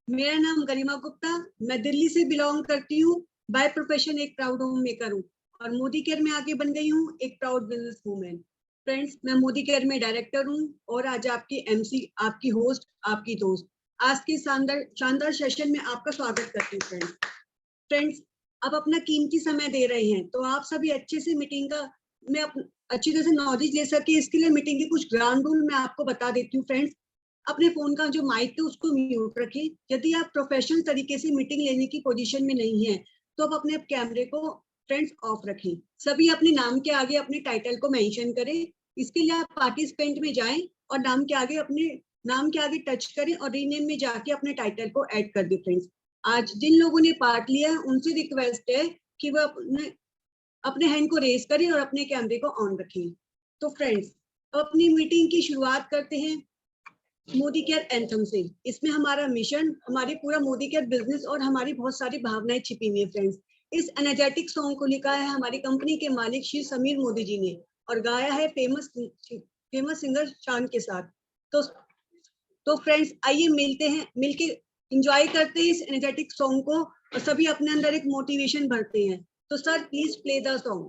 मेरा नाम गरिमा गुप्ता, मैं दिल्ली से बिलोंग करती हूँ। बाय प्रोफेशन एक प्राउड होम मेकर हूँ और मोदी केयर में आगे बन गई हूँ एक प्राउड बिजनेस वूमेन। फ्रेंड्स, मैं मोदी केयर में डायरेक्टर हूँ और आज आपकी एमसी, आपकी होस्ट, आपकी दोस्त आज के शानदार शानदार सेशन में आपका स्वागत करती हूँ। फ्रेंड्स, आप अपना कीमती समय दे रहे हैं तो आप सभी अच्छे से मीटिंग का मैं अच्छी तरह से नॉलेज ले सके, इसके लिए मीटिंग के कुछ ग्राउंड रूल मैं आपको बता देती हूँ। फ्रेंड्स, अपने फोन का जो माइक है उसको म्यूट रखें। यदि आप प्रोफेशनल तरीके से मीटिंग लेने की पोजीशन में नहीं है तो आप अपने कैमरे को फ्रेंड्स ऑफ रखें। सभी अपने नाम के आगे अपने टाइटल को मेंशन करें। इसके लिए आप पार्टिसिपेंट में जाएं और नाम के आगे अपने नाम के आगे टच करें और रीनेम में जाके अपने टाइटल को ऐड कर दें। फ्रेंड्स, आज जिन लोगों ने पार्ट लिया है उनसे रिक्वेस्ट है कि वो अपने हैंड को रेज करें और अपने कैमरे को ऑन रखें। तो फ्रेंड्स, अपनी मीटिंग की शुरुआत करते हैं मोदी केयर एंथम से। इसमें हमारा मिशन, हमारी पूरा मोदी केयर बिजनेस और हमारी बहुत सारी भावनाएं छिपी हुई है। फ्रेंड्स, इस एनर्जेटिक सॉन्ग को लिखा है हमारी कंपनी के मालिक श्री समीर मोदी जी ने और गाया है फेमस सिंगर शान के साथ। तो फ्रेंड्स, आइए मिलके एंजॉय करते हैं इस एनर्जेटिक सॉन्ग को और सभी अपने अंदर एक मोटिवेशन भरते हैं। तो sir, please play the song.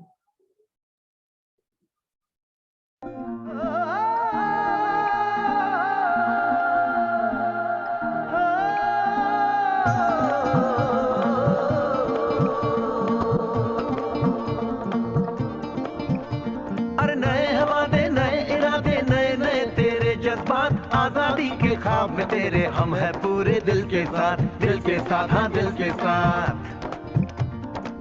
अरे नए हवाले, नए इरादे, नए नए तेरे जज्बात, आजादी के ख्वाब में तेरे हम है पूरे दिल के साथ, दिल के साथ, हाँ दिल के साथ।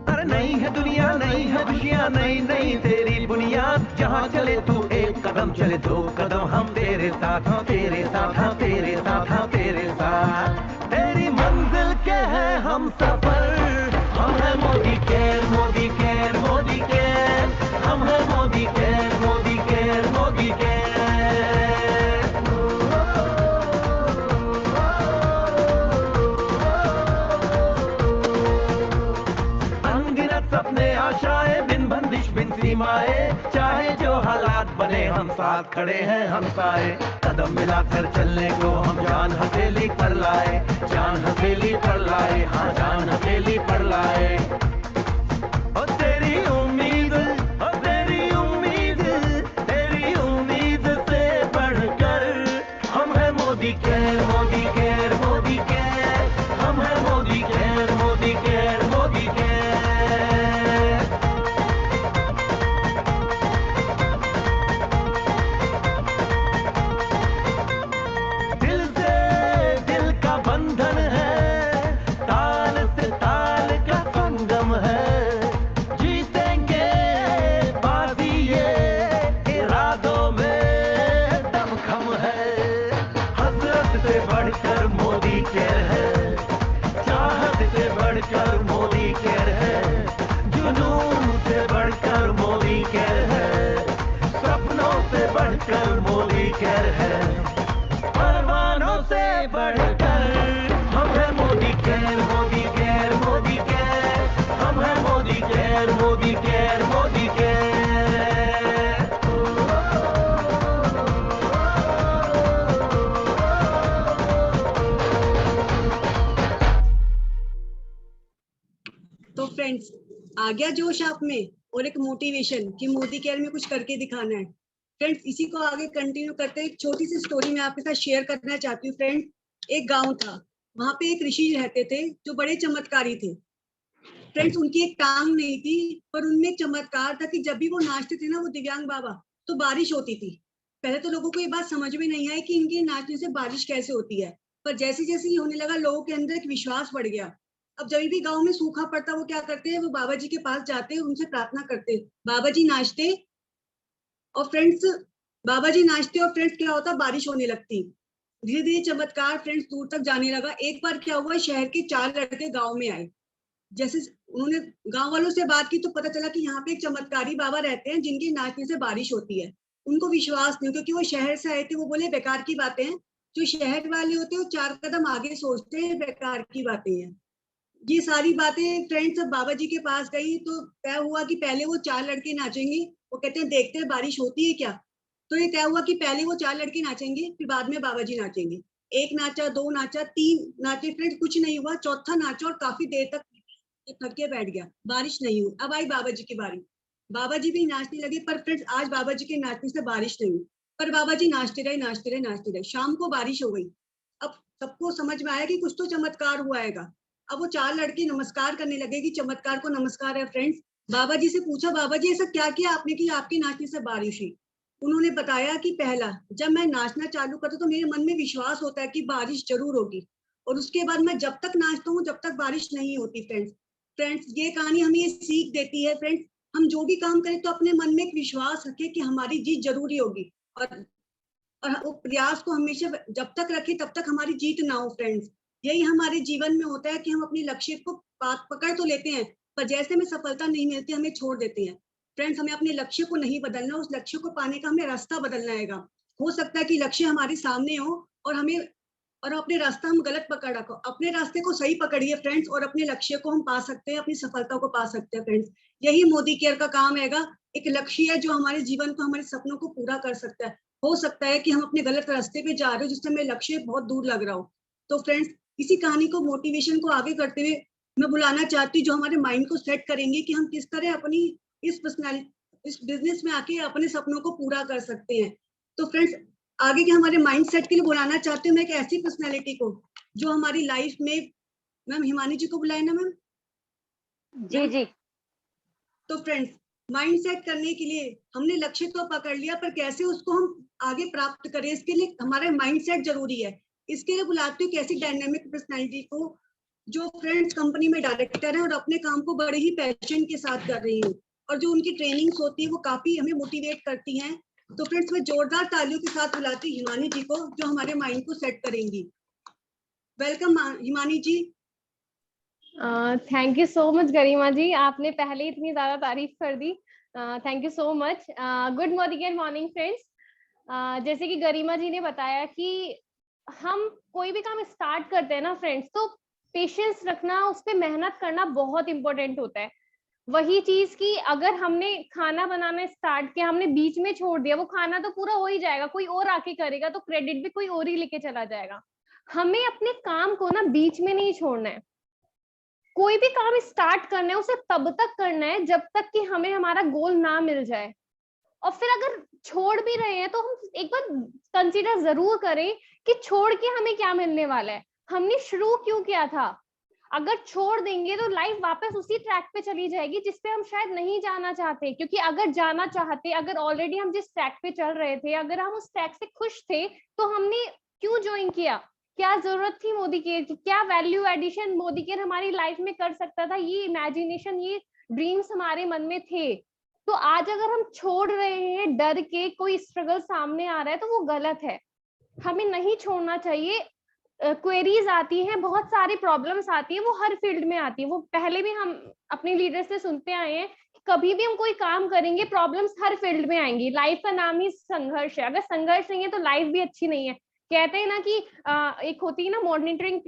अरे नई है दुनिया, नई है खुशियाँ, नई नई तेरी बुनियाद, जहाँ चले तू एक कदम चले दो कदम हम तेरे साथ, हाँ तेरे साथ, हाँ तेरे साथ, हाँ तेरे साथ। तेरी मंजिल के है हम सफर, हम है Modi care, Modi care, Modi care, हम है Modi care, Modi care, Modi care. अनगिनत सपने आशाएं, बिन बंदिश बिन सीमाएं, चाहे जो हालात बने हम साथ खड़े हैं हम साए। कदम मिलाकर चलने को हम जान हथेली पर लाए, जान हथेली पर लाए, हाँ जान हथेली पर लाए। ओ तेरी उम्मीद, ओ तेरी उम्मीद, तेरी उम्मीद से बढ़कर हम है Modi care, Modi care, Modi care, हम है Modi care, Modi care, Modi care. दिल से दिल का बंधन है, ताल से ताल का संगम है, जीतेंगे बाजी ये इरादों में दमखम है। हसरत से बढ़कर मोदी केयर है, चाहत से बढ़कर मोदी केयर है, जुनून से बढ़कर मोदी केयर है, सपनों से बढ़कर मोदी केयर है, परवानों से बढ़कर हम है Modi care, Modi care, Modi care, हम है Modi care, Modi care, Modi care. तो फ्रेंड्स, आ गया जोश आप में और एक मोटिवेशन कि मोदी केयर में कुछ करके दिखाना है। फ्रेंड्स, इसी को आगे कंटिन्यू करते एक छोटी सी स्टोरी मैं आपके साथ शेयर करना चाहती हूँ। फ्रेंड्स, एक गांव था, वहां पे एक ऋषि रहते थे जो बड़े चमत्कारी थे। फ्रेंड्स, उनकी एक टांग नहीं थी पर उनमें एक चमत्कार था कि जब भी वो नाचते थे ना, वो दिव्यांग बाबा, तो बारिश होती थी। पहले तो लोगों को ये बात समझ में नहीं आई कि इनके नाचने से बारिश कैसे होती है, पर जैसे जैसे ये होने लगा लोगों के अंदर एक विश्वास बढ़ गया। अब जब भी गांव में सूखा पड़ता, वो क्या करते हैं, वो बाबा जी के पास जाते हैं, उनसे प्रार्थना करते, बाबा जी नाचते और फ्रेंड्स बाबा जी नाचते और फ्रेंड्स क्या होता, बारिश होने लगती। धीरे धीरे चमत्कार फ्रेंड्स दूर तक जाने लगा। एक बार क्या हुआ, शहर के 4 लड़के गांव में आए। जैसे उन्होंने गांव वालों से बात की तो पता चला कि यहाँ पे एक चमत्कारी बाबा रहते हैं जिनके नाचने से बारिश होती है। उनको विश्वास नहीं, क्योंकि वो शहर से आए थे। वो बोले बेकार की बातें हैं, जो शहर वाले होते हैं वो 4 कदम आगे सोचते हैं, बेकार की बातें हैं। ये सारी बातें फ्रेंड्स जब बाबा जी के पास गई तो तय हुआ कि पहले वो 4 लड़के नाचेंगे। वो कहते हैं देखते हैं बारिश होती है क्या। तो ये तय हुआ कि पहले वो 4 लड़के नाचेंगे, फिर बाद में बाबा जी नाचेंगे। एक नाचा, 2 नाचा, 3 नाचे फ्रेंड्स, कुछ नहीं हुआ। चौथा नाचा और काफी देर तक थक के बैठ गया, बारिश नहीं हुई। अब आई बाबा जी की बारी, बाबा जी भी नाचने लगे, पर फ्रेंड्स आज बाबा जी के नाचने से बारिश नहीं हुई, पर बाबा जी नाचते रहे, नाचते रहे, नाचते रहे। शाम को बारिश हो गई। अब सबको समझ में आया कि कुछ तो चमत्कार हुआ है। अब वो 4 लड़के नमस्कार करने लगे कि चमत्कार को नमस्कार है फ्रेंड्स। बाबा जी से पूछा, बाबा जी ऐसा क्या किया आपने कि आपके नाचने से बारिश हुई? उन्होंने बताया कि पहला, जब मैं नाचना चालू करता तो मेरे मन में विश्वास होता है कि बारिश जरूर होगी, और उसके बाद मैं जब तक नाचता हूँ जब तक बारिश नहीं होती। फ्रेंड्स ये कहानी हमें ये सीख देती है फ्रेंड्स, हम जो भी काम करें तो अपने मन में एक विश्वास रखें कि हमारी जीत जरूरी होगी, और वो प्रयास को हमेशा जब तक रखें तब तक हमारी जीत ना हो। फ्रेंड्स यही हमारे जीवन में होता है कि हम अपने लक्ष्य को पकड़ तो लेते हैं, पर जैसे में सफलता नहीं मिलती हमें छोड़ देते हैं। फ्रेंड्स हमें अपने लक्ष्य को नहीं बदलना, उस लक्ष्य को पाने का हमें रास्ता बदलना है। हो सकता है कि लक्ष्य हमारे सामने हो और हमें और अपने रास्ता हम गलत पकड़ रखो, अपने रास्ते को सही पकड़िए फ्रेंड्स, और अपने लक्ष्य को हम पा सकते हैं, अपनी सफलता को पा सकते हैं। फ्रेंड्स यही मोदी केयर का काम हैगा, एक लक्ष्य है जो हमारे जीवन को, हमारे सपनों को पूरा कर सकता है। हो सकता है कि हम अपने गलत रास्ते पे जा रहे हो जिससे हमें लक्ष्य बहुत दूर लग रहा हो। तो फ्रेंड्स इसी कहानी को, मोटिवेशन को आगे करते हुए मैं बुलाना चाहती हूँ जो हमारे माइंड को सेट करेंगे कि हम किस तरह अपनी इस पर्सनालिटी, इस बिजनेस में आके अपने सपनों को पूरा कर सकते हैं। तो फ्रेंड्स आगे के हमारे माइंड सेट के लिए बुलाना चाहती हूँ मैं एक ऐसी पर्सनालिटी को जो हमारी लाइफ में, मैम हिमानी जी को बुलाए ना मैम? जी जी। तो फ्रेंड्स माइंड सेट करने के लिए हमने लक्ष्य तो पकड़ लिया, पर कैसे उसको हम आगे प्राप्त करें, इसके लिए हमारा माइंड सेट जरूरी है। इसके लिए बुलाती हूँ कैसी डायनेमिक पर्सनालिटी को जो फ्रेंड्स कंपनी में डायरेक्टर है और अपने काम को बड़े ही पैशन के साथ कर रही है, और जो उनकी ट्रेनिंग्स होती है वो काफी हमें मोटिवेट करती हैं। तो फ्रेंड्स मैं जोरदार तालियों के साथ बुलाती हूँ हिमानी जी को जो हमारे माइंड को सेट करेंगी। Welcome Himani ji. Thank you so much Garima ji, आपने पहले ही इतनी ज्यादा तारीफ कर दी। Thank you so much. Good morning friends. जैसे कि गरिमा जी ने बताया कि हम कोई भी काम स्टार्ट करते हैं ना फ्रेंड्स, तो पेशेंस रखना, उस पर मेहनत करना बहुत इंपॉर्टेंट होता है। वही चीज की अगर हमने खाना बनाना स्टार्ट किया, हमने बीच में छोड़ दिया, वो खाना तो पूरा हो ही जाएगा, कोई और आके करेगा तो क्रेडिट भी कोई और ही लेके चला जाएगा। हमें अपने काम को ना बीच में नहीं छोड़ना है। कोई भी काम स्टार्ट करना है उसे तब तक करना है जब तक कि हमें हमारा गोल ना मिल जाए। और फिर अगर छोड़ भी रहे हैं तो हम एक बार कंसीडर जरूर करें कि छोड़ के हमें क्या मिलने वाला है, हमने शुरू क्यों किया था। अगर छोड़ देंगे तो लाइफ वापस उसी ट्रैक पे चली जाएगी जिस पे हम शायद नहीं जाना चाहते। क्योंकि अगर जाना चाहते, अगर ऑलरेडी हम जिस ट्रैक पे चल रहे थे, अगर हम उस ट्रैक से खुश थे, तो हमने क्यों ज्वाइन किया? क्या जरूरत थी मोदी केयर की? क्या वैल्यू एडिशन मोदी केयर हमारी लाइफ में कर सकता था? ये इमेजिनेशन, ये ड्रीम्स हमारे मन में थे। तो आज अगर हम छोड़ रहे हैं डर के, कोई स्ट्रगल सामने आ रहा है, तो वो गलत है। हमें नहीं छोड़ना चाहिए। क्वेरीज आती हैं, बहुत सारी प्रॉब्लम्स आती है, वो हर फील्ड में आती है। वो पहले भी हम अपने लीडर से सुनते आए हैं कि कभी भी हम कोई काम करेंगे प्रॉब्लम्स हर फील्ड में आएंगी। लाइफ का नाम ही संघर्ष है, अगर संघर्ष नहीं है तो लाइफ भी अच्छी नहीं है। कहते हैं ना कि एक होती है ना मॉनिटरिंग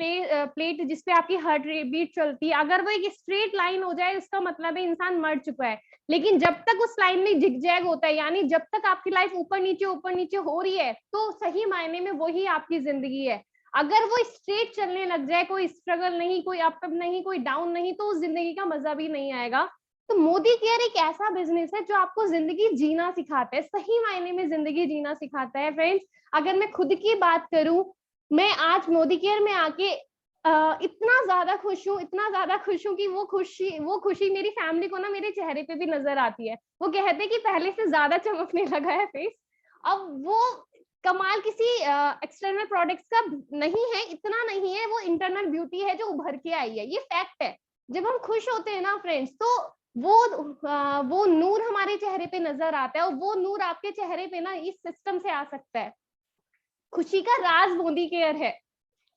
प्लेट जिसपे आपकी हार्ट बीट चलती है, अगर वो एक स्ट्रेट लाइन हो जाए उसका मतलब है इंसान मर चुका है। लेकिन जब तक उस लाइन में जिगजैग होता है, यानी जब तक आपकी लाइफ ऊपर नीचे हो रही है, तो सही मायने में वही आपकी जिंदगी है। अगर वो स्ट्रेट चलने लग जाए, कोई स्ट्रगल नहीं, कोई अप नहीं, कोई डाउन नहीं, तो उस जिंदगी का मजा भी नहीं आएगा। तो मोदी केयर एक ऐसा बिजनेस है जो आपको जिंदगी जीना सिखाता है, सही मायने में जिंदगी जीना सिखाता है। फ्रेंड्स अगर मैं खुद की बात करूं, मैं आज मोदी केयर में आके इतना ज्यादा खुश हूँ कि वो खुशी मेरी फैमिली को ना मेरे चेहरे पे भी नजर आती है। वो कहते हैं कि पहले से ज्यादा चमकने लगा है फेस। अब वो कमाल किसी एक्सटर्नल प्रोडक्ट्स का नहीं है, इतना नहीं है, वो इंटरनल ब्यूटी है जो उभर के आई है, ये फैक्ट है। जब हम खुश होते हैं ना फ्रेंड्स, तो वो नूर हमारे चेहरे पे नजर आता है, और वो नूर आपके चेहरे पे ना इस सिस्टम से आ सकता है। खुशी का राज मोदी केयर है।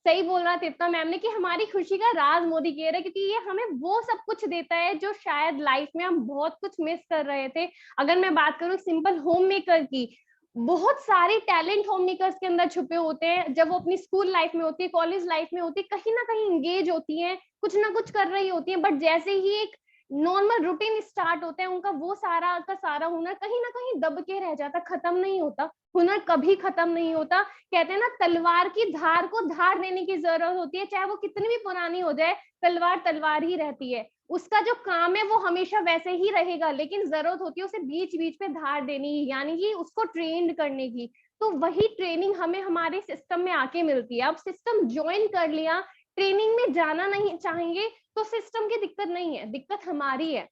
सही बोल रहा तीर्था मैम ने कि हमारी खुशी का राज मोदी केयर है, क्योंकि ये हमें वो सब कुछ देता है जो शायद लाइफ में हम बहुत कुछ मिस कर रहे थे। अगर मैं बात करूं सिंपल होम मेकर की, बहुत सारे टैलेंट होम मेकर्स के अंदर छुपे होते हैं। जब वो अपनी स्कूल लाइफ में होती है, कॉलेज लाइफ में होती है, कहीं ना कहीं इंगेज होती हैं, कुछ ना कुछ कर रही होती हैं, बट जैसे ही एक नॉर्मल रूटीन स्टार्ट होते हैं, उनका वो सारा का सारा हुनर कहीं ना कहीं दब के रह जाता, खत्म नहीं होता। हुनर कभी खत्म नहीं होता। कहते हैं ना, तलवार की धार को धार देने की जरूरत होती है, चाहे वो कितनी भी पुरानी हो जाए, तलवार तलवार ही रहती है। उसका जो काम है वो हमेशा वैसे ही रहेगा, लेकिन जरूरत होती है उसे बीच बीच पे धार देने की, यानी कि उसको ट्रेंड करने की। तो वही ट्रेनिंग हमें हमारे सिस्टम में आके मिलती है। अब सिस्टम ज्वाइन कर लिया, ट्रेनिंग में जाना नहीं चाहेंगे तो सिस्टम की दिक्कत नहीं है, दिक्कत हमारी है।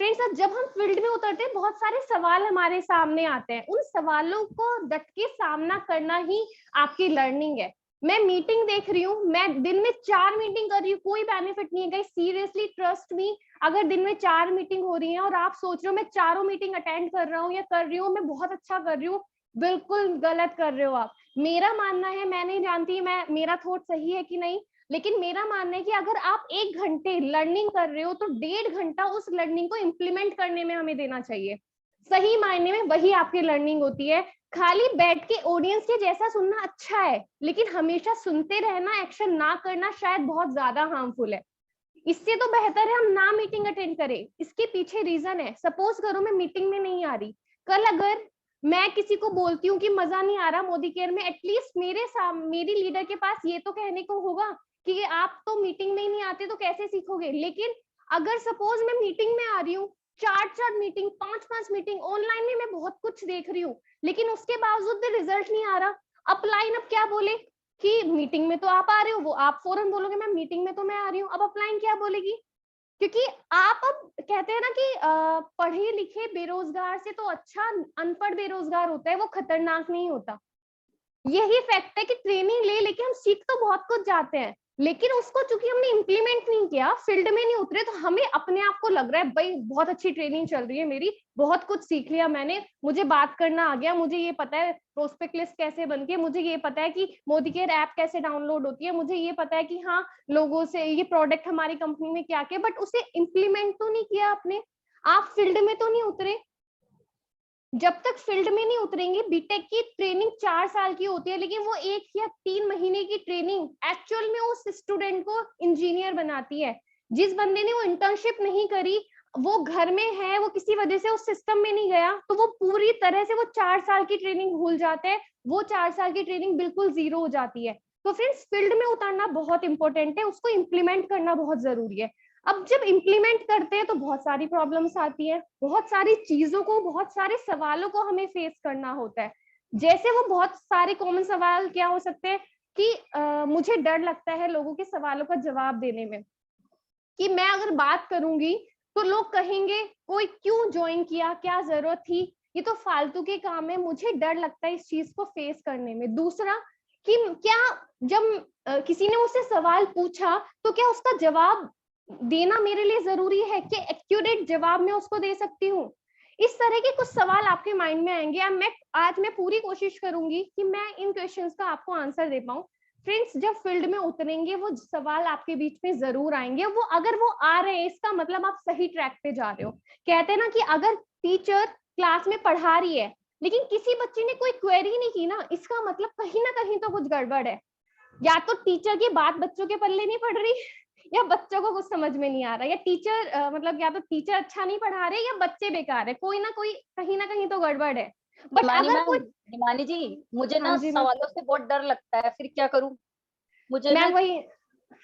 फ्रेंड्स, जब हम फील्ड में उतरते हैं बहुत सारे सवाल हमारे सामने आते हैं, उन सवालों को डट के सामना करना ही आपकी लर्निंग है। मैं मीटिंग देख रही हूँ, मैं दिन में 4 मीटिंग कर रही हूँ, कोई बेनिफिट नहीं है गाइस, सीरियसली ट्रस्ट मी। अगर दिन में 4 मीटिंग हो रही है और आप सोच रहे हो मैं चारों मीटिंग अटेंड कर रहा हूँ या कर रही हूँ, मैं बहुत अच्छा कर रही हूँ, बिल्कुल गलत कर रहे हो आप। मेरा मानना है, मैं नहीं जानती मैं मेरा थॉट सही है कि नहीं, लेकिन मेरा मानना है कि अगर आप 1 घंटे लर्निंग कर रहे हो तो 1.5 घंटा उस लर्निंग को इम्प्लीमेंट करने में हमें देना चाहिए। सही मायने में वही आपकी लर्निंग होती है। खाली बैठ के ऑडियंस के जैसा सुनना अच्छा है, लेकिन हमेशा सुनते रहना, एक्शन ना करना शायद बहुत ज्यादा हार्मफुल है। इससे तो बेहतर है हम ना मीटिंग अटेंड करें। इसके पीछे रीजन है, सपोज करो मैं मीटिंग में नहीं आ रही, कल अगर मैं किसी को बोलती हूँ कि मजा नहीं आ रहा मोदी केयर में, एटलीस्ट मेरी लीडर के पास ये तो कहने को होगा कि आप तो मीटिंग में ही नहीं आते तो कैसे सीखोगे। लेकिन अगर सपोज मैं मीटिंग में आ रही हूँ, 4 मीटिंग, 5 मीटिंग, ऑनलाइन में मैं बहुत कुछ देख रही हूँ, लेकिन उसके बावजूद भी रिजल्ट नहीं आ रहा, अपलाइन अब क्या बोले कि मीटिंग में तो आप आ रहे हो, वो आप फौरन बोलोगे मैं मीटिंग में तो मैं आ रही हूँ, अब अपलाइन क्या बोलेगी? क्योंकि आप अब कहते हैं ना कि पढ़े लिखे बेरोजगार से तो अच्छा अनपढ़ बेरोजगार होता है, वो खतरनाक नहीं होता। यही फैक्ट है कि ट्रेनिंग ले लेके हम सीख तो बहुत कुछ जाते हैं, लेकिन उसको चूंकि हमने इम्प्लीमेंट नहीं किया, फील्ड में नहीं उतरे, तो हमें अपने आप को लग रहा है भाई बहुत अच्छी ट्रेनिंग चल रही है मेरी, बहुत कुछ सीख लिया मैंने, मुझे बात करना आ गया, मुझे ये पता है प्रोस्पेक्ट लिस्ट कैसे बनती है, मुझे ये पता है कि मोदी केयर ऐप कैसे डाउनलोड होती है, मुझे ये पता है कि हाँ लोगों से ये प्रोडक्ट हमारी कंपनी में क्या क्या, बट उसे इम्प्लीमेंट तो नहीं किया आपने, आप फील्ड में तो नहीं उतरे। जब तक फील्ड में नहीं उतरेंगे, बीटेक की ट्रेनिंग 4 साल की होती है, लेकिन वो 1 या 3 महीने की ट्रेनिंग एक्चुअल में उस स्टूडेंट को इंजीनियर बनाती है। जिस बंदे ने वो इंटर्नशिप नहीं करी, वो घर में है, वो किसी वजह से उस सिस्टम में नहीं गया, तो वो पूरी तरह से वो 4 साल की ट्रेनिंग भूल जाते हैं, वो 4 साल की ट्रेनिंग बिल्कुल जीरो हो जाती है। तो फ्रेंड्स, फील्ड में उतरना बहुत इंपॉर्टेंट है, उसको इम्प्लीमेंट करना बहुत जरूरी है। अब जब इम्प्लीमेंट करते हैं तो बहुत सारी प्रॉब्लम्स आती है, बहुत सारी चीजों को, बहुत सारे सवालों को हमें फेस करना होता है। जैसे वो बहुत सारे कॉमन सवाल क्या हो सकते हैं कि मुझे डर लगता है लोगों के सवालों का जवाब देने में, कि मैं अगर बात करूंगी तो लोग कहेंगे कोई क्यों ज्वाइन किया, क्या जरूरत थी, ये तो फालतू के काम है, मुझे डर लगता है इस चीज को फेस करने में। दूसरा कि क्या जब किसी ने मुझसे सवाल पूछा तो क्या उसका जवाब देना मेरे लिए जरूरी है कि एक्यूरेट जवाब मैं उसको दे सकती हूँ। इस तरह के कुछ सवाल आपके माइंड में आएंगे। आज मैं पूरी कोशिश करूंगी कि मैं इन क्वेश्चंस का आपको आंसर दे पाऊं। फ्रेंड्स, जब फील्ड में उतरेंगे वो सवाल आपके बीच में जरूर आएंगे, वो अगर वो आ रहे हैं इसका मतलब आप सही ट्रैक पे जा रहे हो। कहते हैं ना कि अगर टीचर क्लास में पढ़ा रही है लेकिन किसी बच्चे ने कोई क्वेरी नहीं की ना, इसका मतलब कहीं ना कहीं तो कुछ गड़बड़ है। या तो टीचर की बात बच्चों के पल्ले नहीं पड़ रही, या बच्चों को कुछ समझ में नहीं आ रहा, या टीचर मतलब या तो टीचर अच्छा नहीं पढ़ा रहे या बच्चे बेकार है, कोई ना कोई कहीं ना कहीं तो गड़बड़ है। बट अगर कोई हिमानी जी, मुझे ना हाँ जी सवालों से बहुत डर लगता है, फिर क्या करूं? मुझे मैं ना वही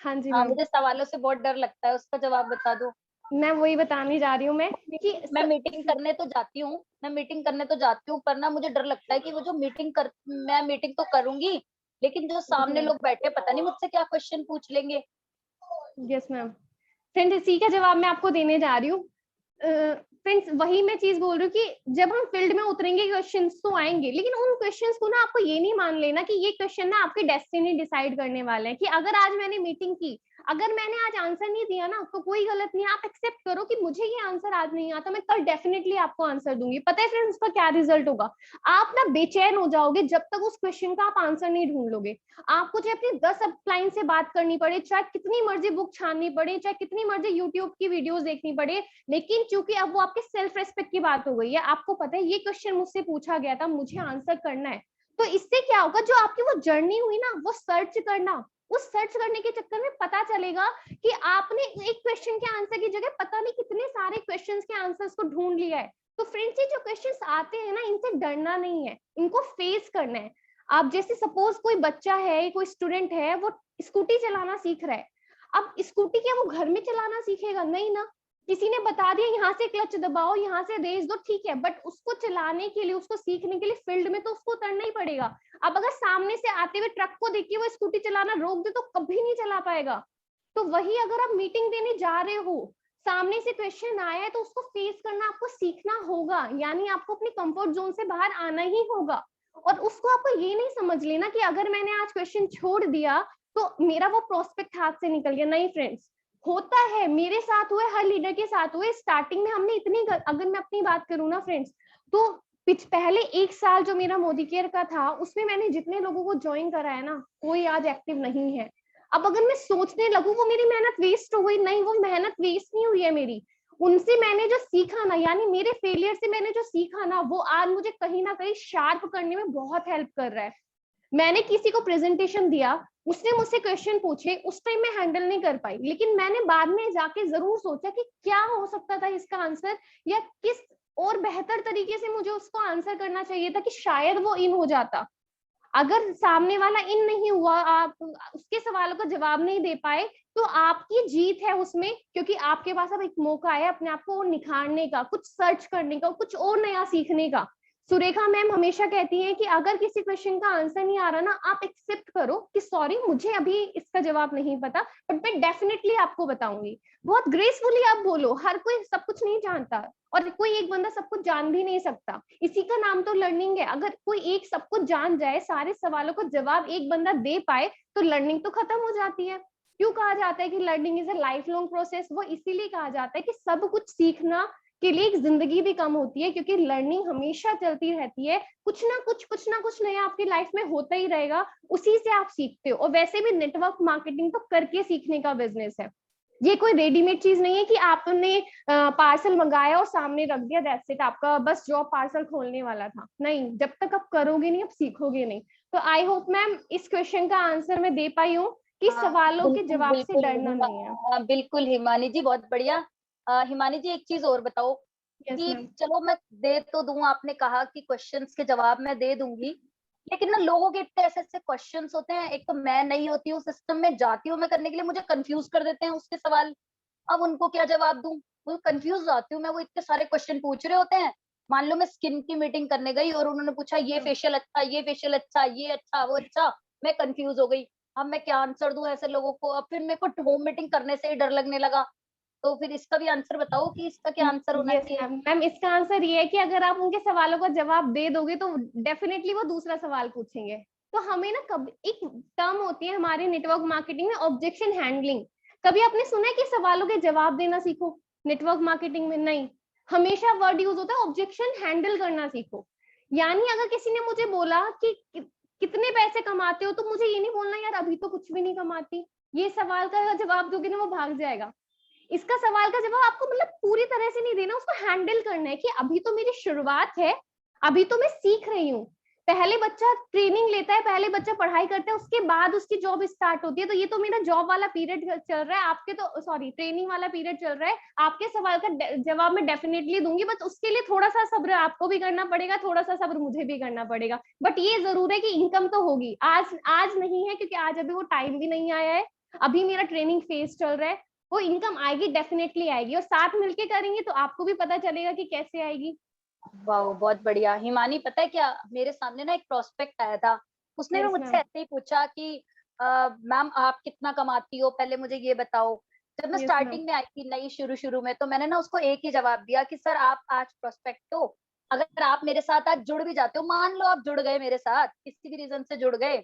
हाँ जी मैम मुझे सवालों से बहुत डर लगता है, उसका जवाब बता दो। मैं वही बताने जा रही हूँ मैं कि मैं मीटिंग करने तो जाती हूँ, पर ना मुझे डर लगता है कि वो जो मैं मीटिंग तो करूंगी, लेकिन जो सामने लोग बैठे पता नहीं मुझसे क्या क्वेश्चन पूछ लेंगे। Yes ma'am. फ्रेंड्स, इसी का जवाब मैं आपको देने जा रही हूँ। फ्रेंड्स, वही मैं चीज बोल रही हूँ कि जब हम फील्ड में उतरेंगे क्वेश्चंस तो आएंगे, लेकिन उन क्वेश्चंस को ना आपको ये नहीं मान लेना कि ये क्वेश्चन ना आपकी डेस्टिनी डिसाइड करने वाले हैं, कि अगर आज मैंने मीटिंग की, अगर मैंने आज आंसर नहीं दिया ना तो कोई गलत नहीं है, आप एक्सेप्ट करो कि मुझे ये आंसर आज नहीं आता, मैं कल डेफिनेटली आपको आंसर दूंगी। पता है फ्रेंड्स उसका क्या रिजल्ट होगा? आप ना बेचैन हो जाओगे जब तक उस क्वेश्चन का आप आंसर नहीं ढूंढ लोगे। आपको चाहे अपनी 10 अपलाइन से बात करनी पड़े, चाहे कितनी मर्जी बुक छाननी पड़े, चाहे कितनी मर्जी यूट्यूब की वीडियोस देखनी पड़े, लेकिन चूंकि अब वो आपके सेल्फ रेस्पेक्ट की बात हो गई है, आपको पता है ये क्वेश्चन मुझसे पूछा गया था, मुझे आंसर करना है, तो इससे क्या होगा, जो आपकी वो जर्नी हुई ना, वो सर्च करना, उस सर्च करने के चक्कर में पता चलेगा कि आपने एक क्वेश्चन के आंसर की जगह पता नहीं कितने सारे क्वेश्चंस के आंसर्स को ढूंढ लिया है। तो फ्रेंड्स, ये जो क्वेश्चंस आते हैं ना, इनसे डरना नहीं है, इनको फेस करना है। आप जैसे सपोज कोई बच्चा है, कोई स्टूडेंट है, वो स्कूटी चलाना सीख रहा है। अब स्कूटी क्या वो घर में चलाना सीखेगा? नहीं ना, किसी ने बता दिया यहाँ से क्लच दबाओ, यहाँ से रेस दो, ठीक है, बट उसको चलाने के लिए, उसको सीखने के लिए फील्ड में तो उसको उतरना ही पड़ेगा। अब अगर सामने से आते हुए ट्रक को देख के वो स्कूटी चलाना रोक दे तो कभी नहीं चला पाएगा। तो वही अगर आप मीटिंग देने जा रहे हो, सामने से क्वेश्चन आया है, तो उसको फेस करना आपको सीखना होगा, यानी आपको अपनी कंफर्ट जोन से बाहर आना ही होगा। और उसको आपको ये नहीं समझ लेना कि अगर मैंने आज क्वेश्चन छोड़ दिया तो मेरा वो प्रोस्पेक्ट हाथ से निकल गया। नहीं फ्रेंड्स, होता है, मेरे साथ हुए, हर लीडर के साथ हुए। स्टार्टिंग में हमने इतनी, अगर मैं अपनी बात करूँ ना फ्रेंड्स, तो पहले 1 साल जो मेरा मोदी केयर का था, उसमें मैंने जितने लोगों को ज्वाइन कराया ना, कोई आज एक्टिव नहीं है। अब अगर मैं सोचने लगूं वो मेरी मेहनत वेस्ट हो गई, नहीं, वो मेहनत वेस्ट नहीं हुई है मेरी। उनसे मैंने जो सीखा ना, यानी मेरे फेलियर से मैंने जो सीखा ना, वो आज मुझे कहीं ना कहीं शार्प करने में बहुत हेल्प कर रहा है। मैंने किसी को प्रेजेंटेशन दिया, उसने मुझसे क्वेश्चन पूछे, उस टाइम मैं हैंडल नहीं कर पाई, लेकिन मैंने बाद में जाके जरूर सोचा कि क्या हो सकता था इसका आंसर, या किस और बेहतर तरीके से मुझे उसको आंसर करना चाहिए था कि शायद वो इन हो जाता। अगर सामने वाला इन नहीं हुआ, आप उसके सवालों का जवाब नहीं दे पाए, तो आपकी जीत है उसमें, क्योंकि आपके पास अब एक मौका है अपने आप को निखारने का, कुछ सर्च करने का, कुछ और नया सीखने का। सुरेखा मैम हमेशा कहती हैं कि अगर किसी क्वेश्चन का आंसर नहीं आ रहा ना, आप एक्सेप्ट करो कि सॉरी मुझे अभी इसका जवाब नहीं पता, बट मैं डेफिनेटली आपको बताऊंगी। बहुत ग्रेसफुली आप बोलो, हर कोई सब कुछ नहीं जानता, और कोई एक बंदा सब कुछ जान भी नहीं सकता, इसी का नाम तो लर्निंग है। अगर कोई एक सब कुछ जान जाए, सारे सवालों का जवाब एक बंदा दे पाए, तो लर्निंग तो खत्म हो जाती है। क्यों कहा जाता है कि learning is a life long process? वो इसीलिए कहा जाता है कि सब कुछ सीखना के लिए एक जिंदगी भी कम होती है, क्योंकि लर्निंग हमेशा चलती रहती है। कुछ ना कुछ नया आपकी लाइफ में होता ही रहेगा, उसी से आप सीखते हो। और वैसे भी नेटवर्क मार्केटिंग तो करके सीखने का बिजनेस है, ये कोई रेडीमेड चीज नहीं है कि आपने पार्सल मंगाया और सामने रख दिया, दैट्स इट, आपका बस जॉब पार्सल खोलने वाला था। नहीं, जब तक आप करोगे नहीं, आप सीखोगे नहीं। तो आई होप मैम इस क्वेश्चन का आंसर मैं दे पाई हूँ कि सवालों के बिल्कुल जवाब से बिल्कुल डरना नहीं है। हाँ, बिल्कुल हिमानी जी, बहुत बढ़िया। हिमानी जी, एक चीज और बताओ यस कि मैम। चलो मैं दे तो दूं, आपने कहा कि क्वेश्चंस के जवाब मैं दे दूंगी, लेकिन ना लोगों के इतने ऐसे ऐसे क्वेश्चंस होते हैं, एक तो मैं नहीं होती हूँ सिस्टम में, जाती हूँ मैं करने के लिए, मुझे कंफ्यूज कर देते हैं उसके सवाल। अब उनको क्या जवाब दूं, वो कंफ्यूज हो जाती हूँ मैं, वो इतने सारे क्वेश्चन पूछ रहे होते हैं। मान लो मैं स्किन की मीटिंग करने गई और उन्होंने पूछा ये फेशियल अच्छा, ये फेशियल अच्छा, ये अच्छा, वो अच्छा, मैं कंफ्यूज हो गई। अब मैं क्या आंसर दूं ऐसे लोगों को? अब फिर मेरे को होम मीटिंग करने से ही डर लगने लगा। तो फिर इसका भी आंसर बताओ कि इसका क्या आंसर होना यस चाहिए। मैम। मैम इसका आंसर ये है कि अगर आप उनके सवालों का जवाब दे दोगे तो डेफिनेटली वो दूसरा सवाल पूछेंगे। तो हमें ना, कब एक टर्म होती है हमारे नेटवर्क मार्केटिंग में, ऑब्जेक्शन हैंडलिंग। कभी आपने सुना है कि सवालों के जवाब देना सीखो नेटवर्क मार्केटिंग में? नहीं, हमेशा वर्ड यूज होता है ऑब्जेक्शन हैंडल करना सीखो। यानी अगर किसी ने मुझे बोला कि कितने पैसे कमाते हो, तो मुझे ये नहीं बोलना यार अभी तो कुछ भी नहीं कमाती। ये सवाल का जवाब दोगे ना, वो भाग जाएगा। इसका सवाल का जवाब आपको मतलब पूरी तरह से नहीं देना, उसको हैंडल करना है कि अभी तो मेरी शुरुआत है, अभी तो मैं सीख रही हूँ। पहले बच्चा ट्रेनिंग लेता है, पहले बच्चा पढ़ाई करता है, उसके बाद उसकी जॉब स्टार्ट होती है। तो ये तो मेरा जॉब वाला पीरियड चल रहा है, आपके तो सॉरी ट्रेनिंग वाला पीरियड चल रहा है। आपके सवाल का जवाब मैं डेफिनेटली दूंगी, बट उसके लिए थोड़ा सा सब्र आपको भी करना पड़ेगा, थोड़ा सा सब्र मुझे भी करना पड़ेगा। बट ये जरूर है कि इनकम तो होगी। आज नहीं है, क्योंकि आज अभी वो टाइम भी नहीं आया है, अभी मेरा ट्रेनिंग फेज चल रहा है। वो इनकम आएगी, डेफिनेटली आएगी, और साथ मिलके करेंगे तो आपको भी पता चलेगा कि कैसे आएगी। वाह, बहुत बढ़िया। हिमानी, पता है क्या, मेरे सामने ना एक प्रोस्पेक्ट आया था, उसने भी यस मुझसे मैम। ऐसे ही पूछा कि मैम आप कितना कमाती हो, पहले मुझे ये बताओ। जब मैं यस मैम। स्टार्टिंग में आई थी नई, शुरू में, तो मैंने ना उसको एक ही जवाब दिया कि सर आप आज प्रोस्पेक्ट हो, अगर आप मेरे साथ आज जुड़ भी जाते हो, मान लो आप जुड़ गए मेरे साथ, किसी भी रीजन से जुड़ गए,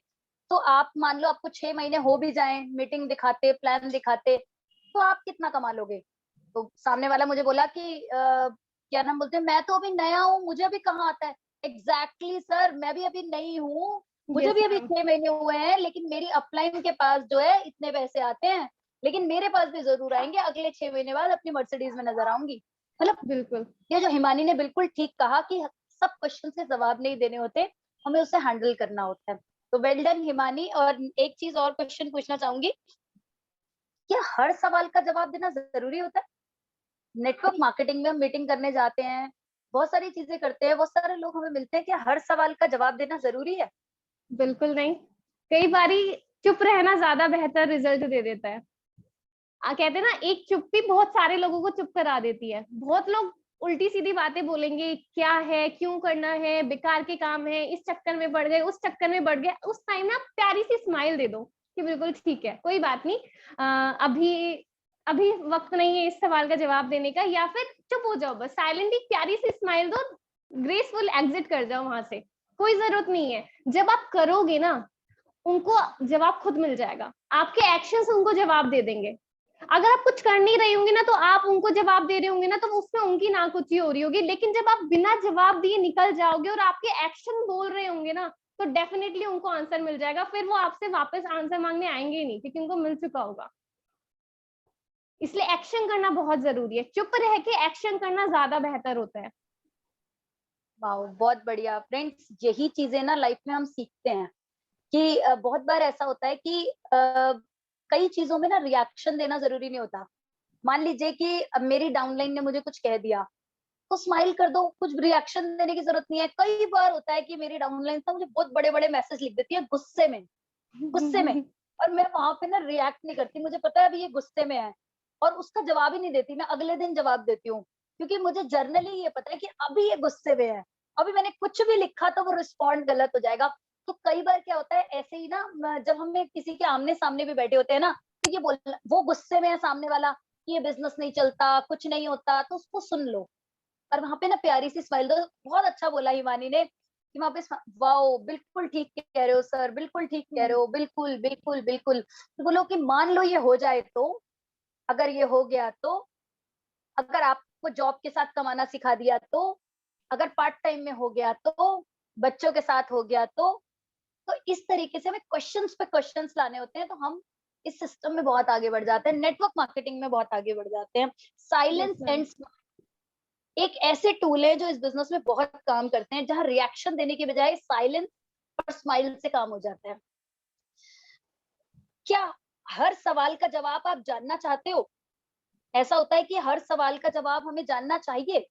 तो आप मान लो आपको 6 महीने हो भी जाए मीटिंग दिखाते, प्लान दिखाते, तो आप कितना कमा लोगे? तो सामने वाला मुझे बोला कि क्या नाम बोलते हैं, मैं तो अभी नया हूँ, मुझे अभी कहाँ आता है। एग्जैक्टली सर, मैं भी अभी नई हूँ, मुझे यस भी अभी मैम। 6 महीने हुए हैं, लेकिन मेरी अपलाइन के पास जो है इतने पैसे आते हैं, लेकिन मेरे पास भी जरूर आएंगे, अगले 6 महीने बाद अपनी मर्सिडीज में नजर आऊंगी। मतलब बिल्कुल। ये जो हिमानी ने बिल्कुल ठीक कहा कि सब क्वेश्चन के जवाब नहीं देने होते, हमें उसे हैंडल करना होता है। तो वेल डन हिमानी। और एक चीज और क्वेश्चन पूछना चाहूंगी, क्या हर सवाल का जवाब देना जरूरी होता है? नेटवर्क मार्केटिंग में हम मीटिंग करने जाते हैं, बहुत सारी चीजें करते हैं, बहुत सारे लोग हमें मिलते हैं, क्या हर सवाल का जवाब देना जरूरी है? बिल्कुल नहीं। कई बारी चुप रहना ज्यादा बेहतर रिजल्ट दे देता है। कहते हैं ना, एक चुप्पी बहुत सारे लोगों को चुप करा देती है। बहुत लोग उल्टी सीधी बातें बोलेंगे, क्या है, क्यों करना है, बेकार के काम है, इस चक्कर में पड़ गए, उस चक्कर में बढ़ गए। उस टाइम ना प्यारी सी स्माइल दे दो कि बिल्कुल ठीक है, कोई बात नहीं, अभी अभी वक्त नहीं है इस सवाल का जवाब देने का, या फिर चुप हो जाओ, बस साइलेंटली प्यारी सी स्माइल दो, ग्रेसफुल एग्जिट कर जाओ वहां से। कोई जरूरत नहीं है। जब आप करोगे ना, उनको जवाब खुद मिल जाएगा, आपके एक्शंस उनको जवाब दे देंगे। अगर आप कुछ कर नहीं रही होंगी ना, तो आप उनको जवाब दे रहे होंगे ना, तो उसमें उनकी नाकुची हो रही होगी। लेकिन जब आप बिना जवाब दिए निकल जाओगे और आपके एक्शन बोल रहे होंगे ना, तो डेफिनेटली उनको आंसर मिल जाएगा। फिर वो आपसे वापस आंसर मांगने आएंगे ही नहीं, क्योंकि उनको मिल चुका होगा। इसलिए एक्शन करना बहुत जरूरी है। चुप रह के एक्शन करना ज्यादा बेहतर होता है। वाओ, बहुत बढ़िया फ्रेंड्स। यही चीजें ना लाइफ में हम सीखते हैं कि बहुत बार ऐसा होता है कि कई चीजों में ना रिएक्शन देना जरूरी नहीं होता। मान लीजिए कि अब मेरी डाउनलाइन ने मुझे कुछ कह दिया, तो स्माइल कर दो, कुछ रिएक्शन देने की जरूरत नहीं है। कई बार होता है कि मेरी डाउनलाइन से मुझे बहुत बड़े बड़े मैसेज लिख देती है गुस्से में, गुस्से में, और मैं वहां पे ना रिएक्ट नहीं करती। मुझे पता है अभी ये गुस्से में है, और उसका जवाब ही नहीं देती, मैं अगले दिन जवाब देती हूँ, क्योंकि मुझे जर्नली ये पता है कि अभी ये गुस्से में है, अभी मैंने कुछ भी लिखा तो वो रिस्पॉन्ड गलत हो जाएगा। तो कई बार क्या होता है ऐसे ही ना, जब हमें किसी के आमने सामने भी बैठे होते हैं ना, तो ये बोल, वो गुस्से में है सामने वाला कि ये बिजनेस नहीं चलता, कुछ नहीं होता, तो उसको सुन लो और वहां पे ना प्यारी सी स्माइल दो। बहुत अच्छा बोला हिमानी ने कि वहां पे वाओ, बिल्कुल ठीक कह रहे हो सर, बिल्कुल ठीक कह रहे हो, बिल्कुल बिल्कुल बिल्कुल। तो बोलो कि मान लो ये हो जाए तो, अगर ये हो गया तो, अगर आपको जॉब के साथ कमाना सिखा दिया तो, अगर पार्ट टाइम में हो गया तो, बच्चों के साथ हो गया तो इस तरीके से हमें क्वेश्चंस पे क्वेश्चंस लाने होते हैं, तो हम इस सिस्टम में बहुत आगे बढ़ जाते हैं, नेटवर्क मार्केटिंग में बहुत आगे बढ़ जाते हैं। साइलेंस एंड एक ऐसे टूल है जो इस बिजनेस में बहुत काम करते हैं, जहां रिएक्शन देने की बजाय साइलेंस और स्माइल से काम हो जाता है। क्या हर सवाल का जवाब आप जानना चाहते हो? ऐसा होता है कि हर सवाल का जवाब हमें जानना चाहिए?